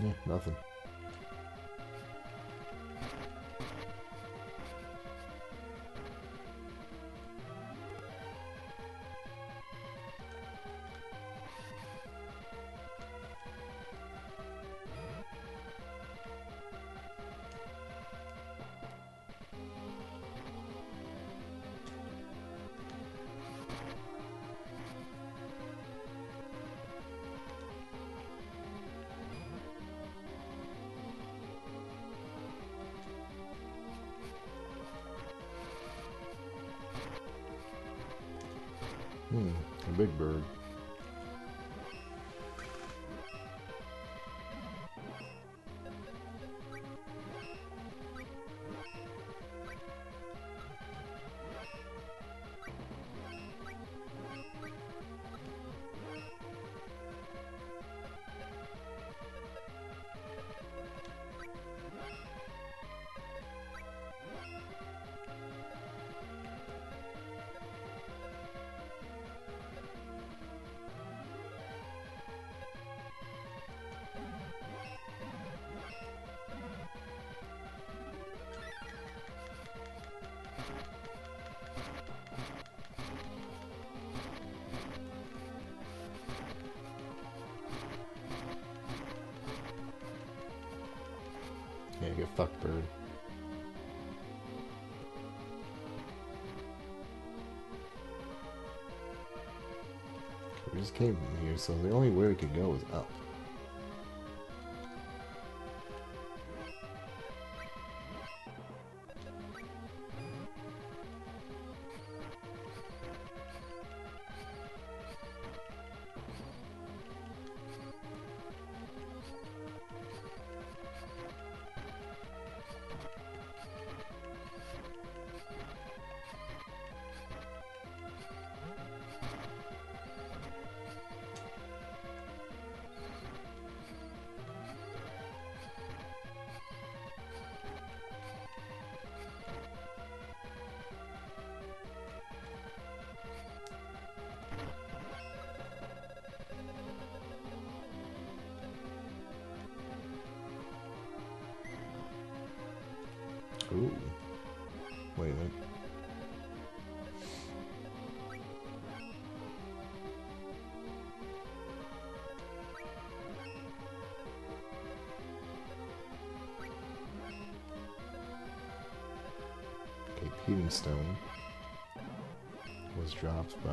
Yeah, nothing. A big bird. Yeah, get fucked, bird. We just came from here, so the only way we could go is up. Ooh. Wait a minute. Okay, Heating Stone was dropped by...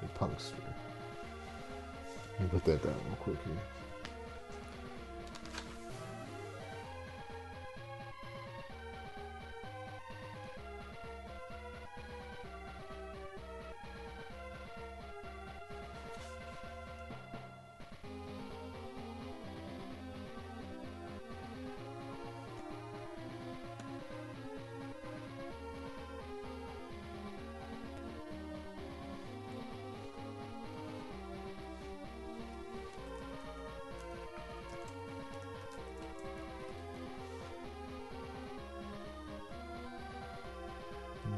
a Punkster. Let me put that down real quick here.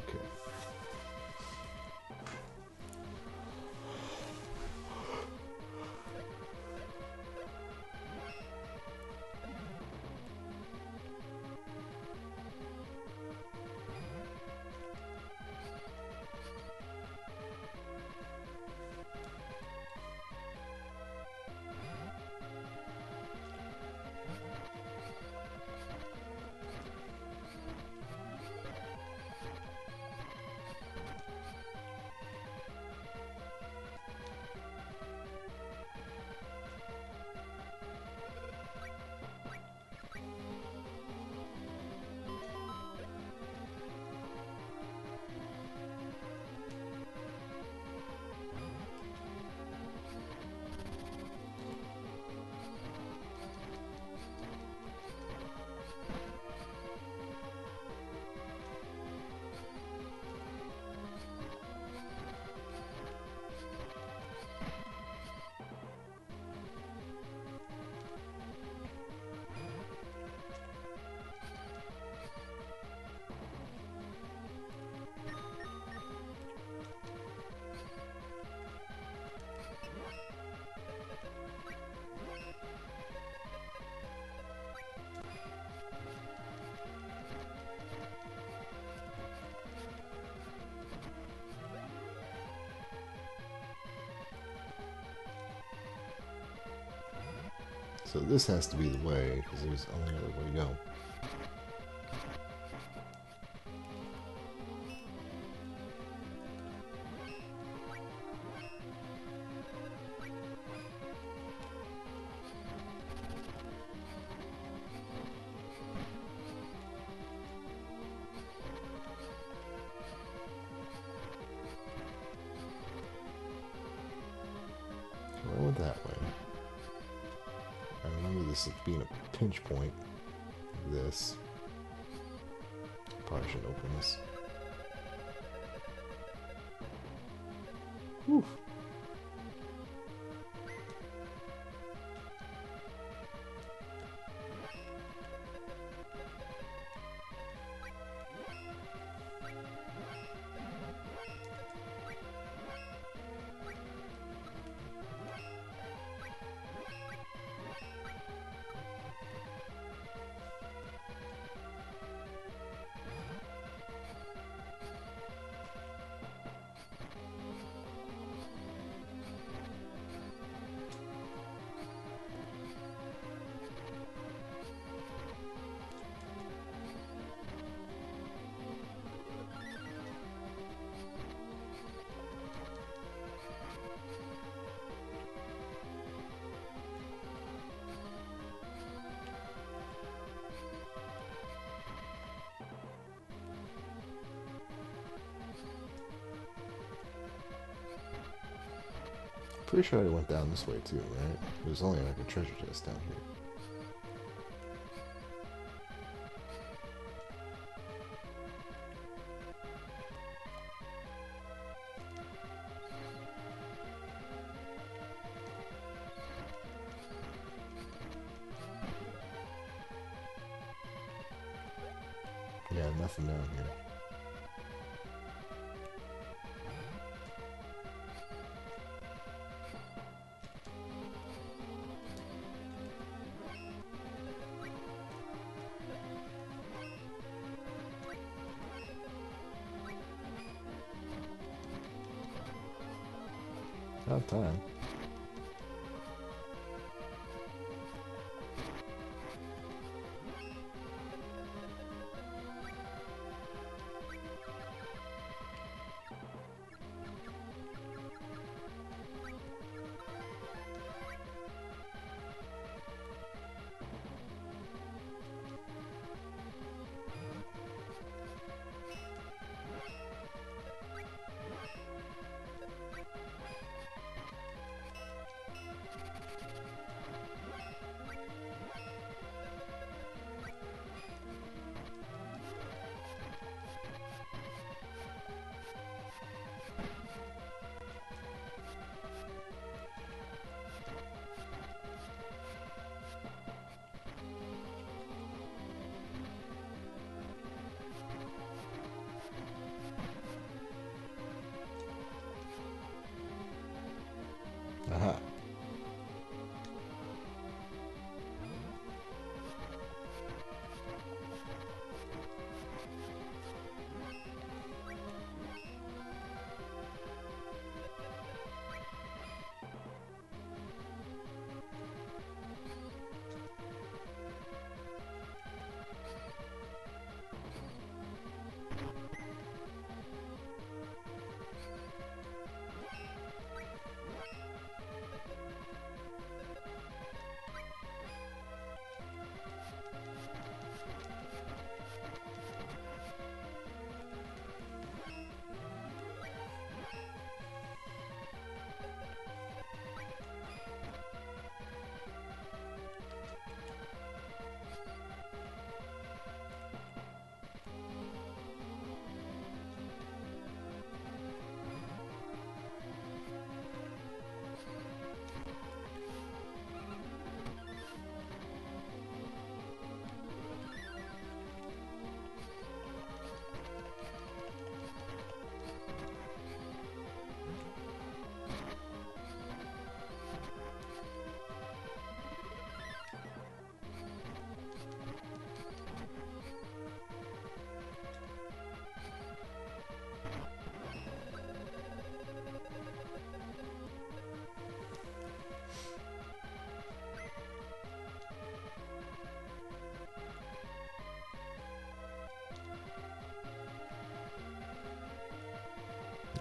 Okay. So this has to be the way, because there's only another way to go. I went that way. I remember this as being a pinch point. This. Probably should open this. Whew. Pretty sure I went down this way too, right? There's only like a treasure chest down here. nothing down here. About time. Aha.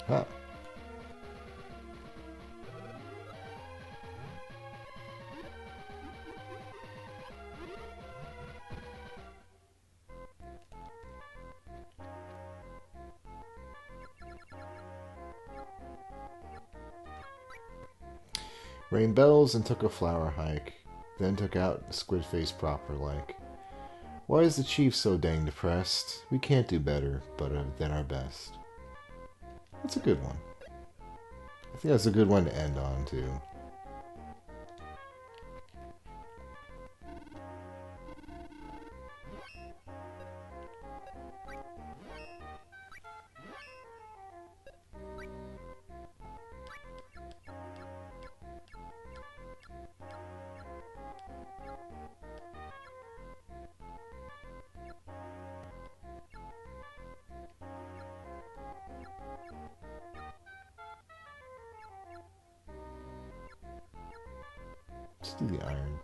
Huh. Rang bells and took a flower hike, then took out Squid Face proper like. Why is the chief so dang depressed? We can't do better than our best. That's a good one. I think that's a good one to end on, too. Let's do the iron.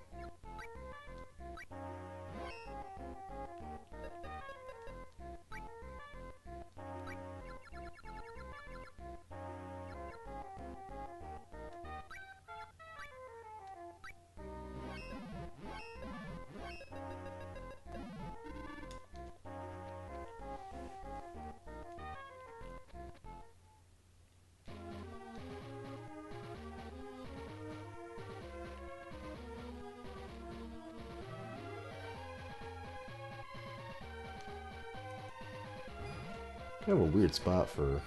Kind of a weird spot for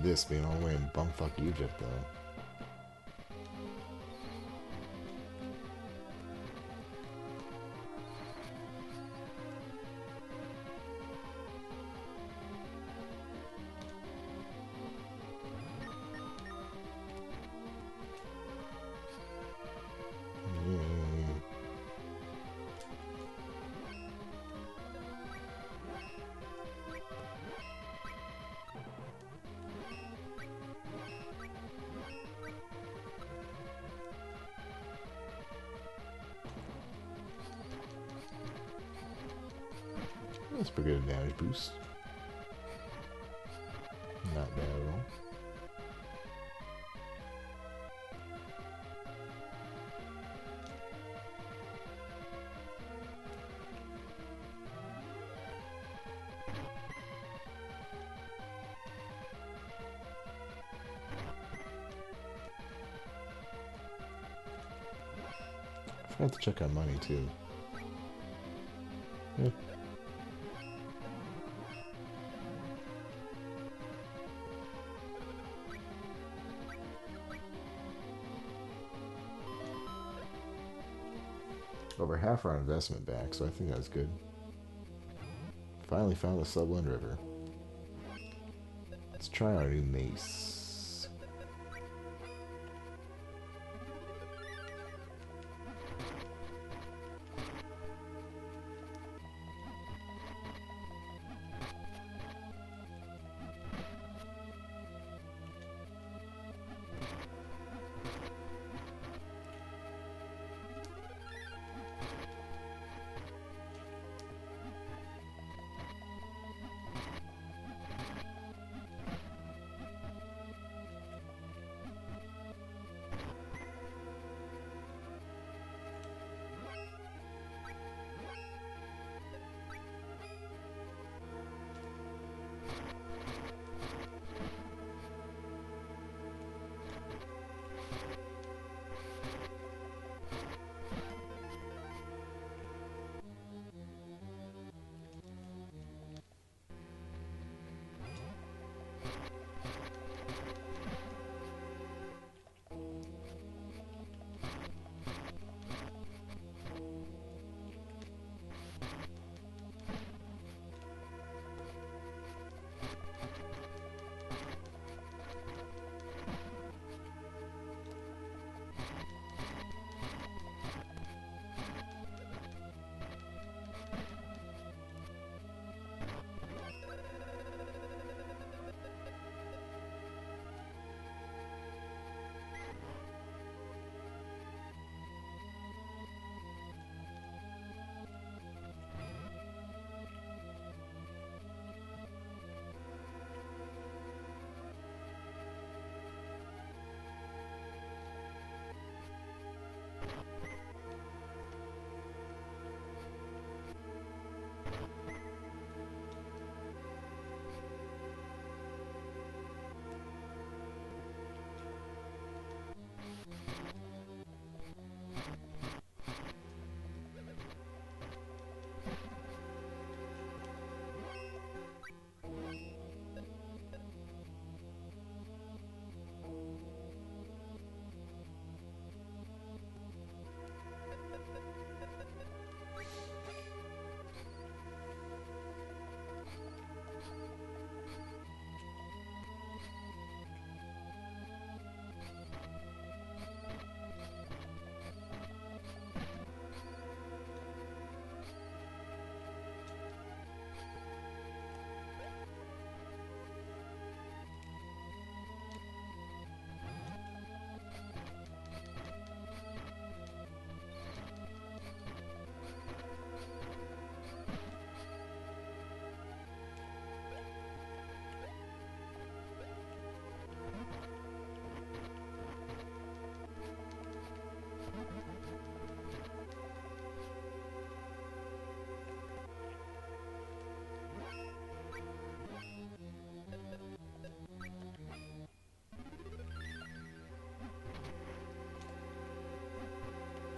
this being all the way in bumfuck Egypt, though. That's pretty good damage boost. Not bad at all. I forgot to check on money too. Yeah. Over half our investment back, so I think that's good. Finally found the Subland River. Let's try our new mace.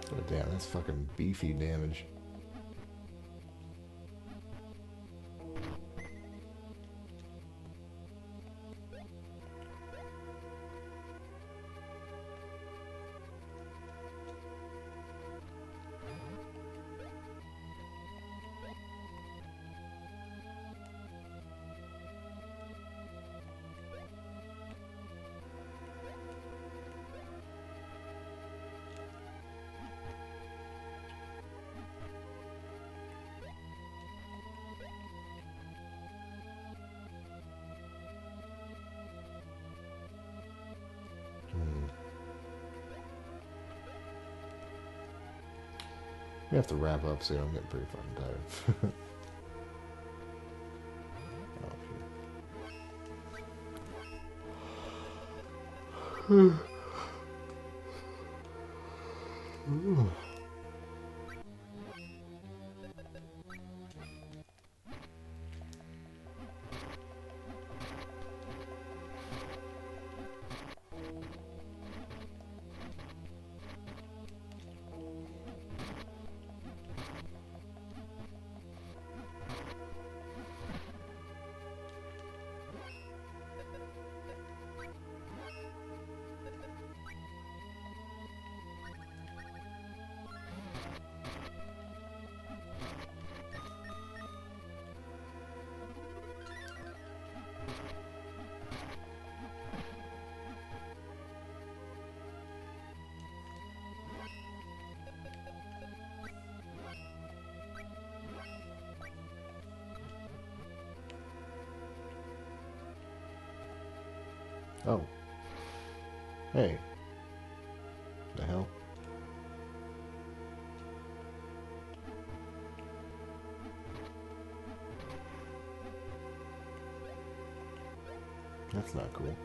Oh, damn, that's fucking beefy damage. We have to wrap up soon. I'm getting pretty fucking tired. Oh. Hey. The hell? That's not cool.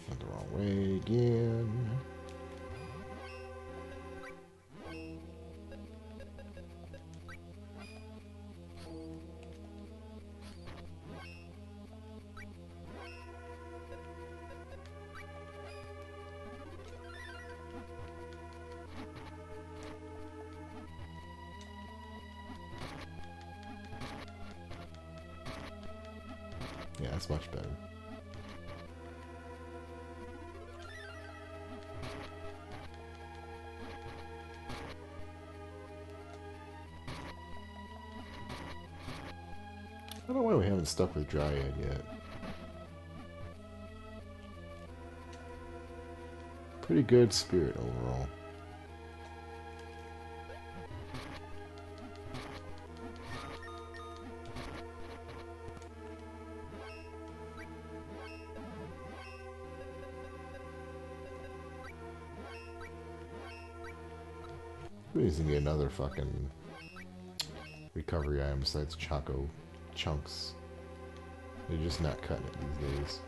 Went the wrong way again. Yeah, that's much better. I don't know why we haven't stuck with Dryad yet. Pretty good spirit overall. We need to get another fucking recovery item besides Choco Chunks. They're just not cutting it these days.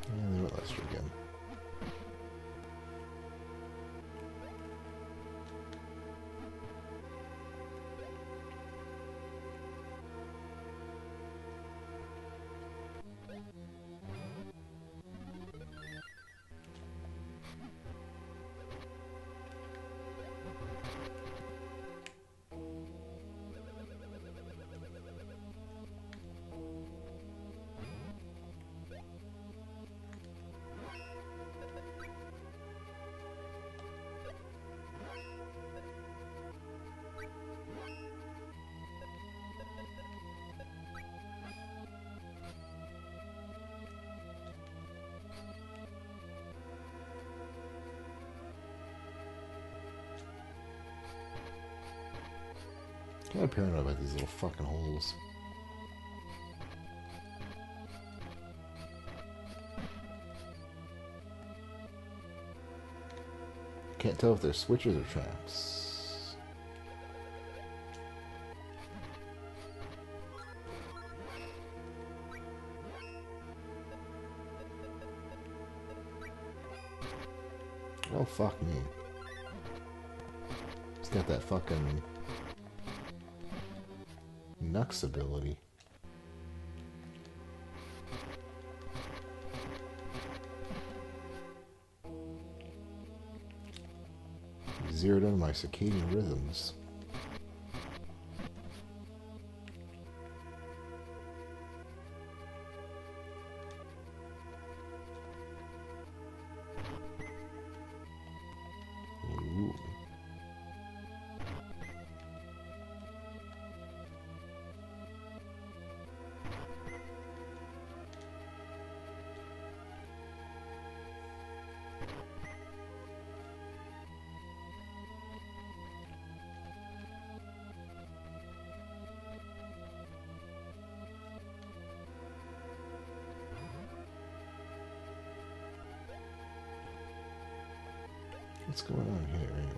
And they went Lester again. Kind of paranoid about these little fucking holes. Can't tell if they're switches or traps. Oh, fuck me. It's got that fucking Nux ability. Zeroed in my circadian rhythms. What's going on here anyway?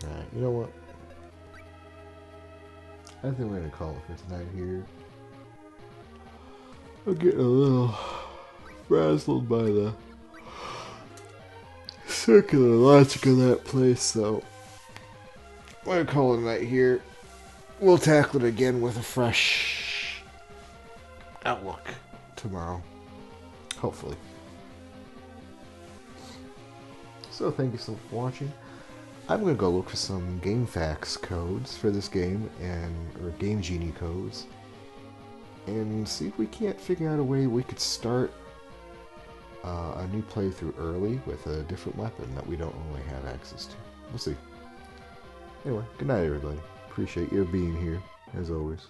Alright, you know what? I think we're gonna call it for tonight here. I'm getting a little frazzled by the circular logic of that place, so I'm gonna call it a night here. We'll tackle it again with a fresh outlook tomorrow. Hopefully. So thank you so much for watching. I'm gonna go look for some GameFAQs codes for this game or Game Genie codes, and see if we can't figure out a way we could start a new playthrough early with a different weapon that we don't normally have access to. We'll see. Anyway, good night, everybody. Appreciate you being here as always.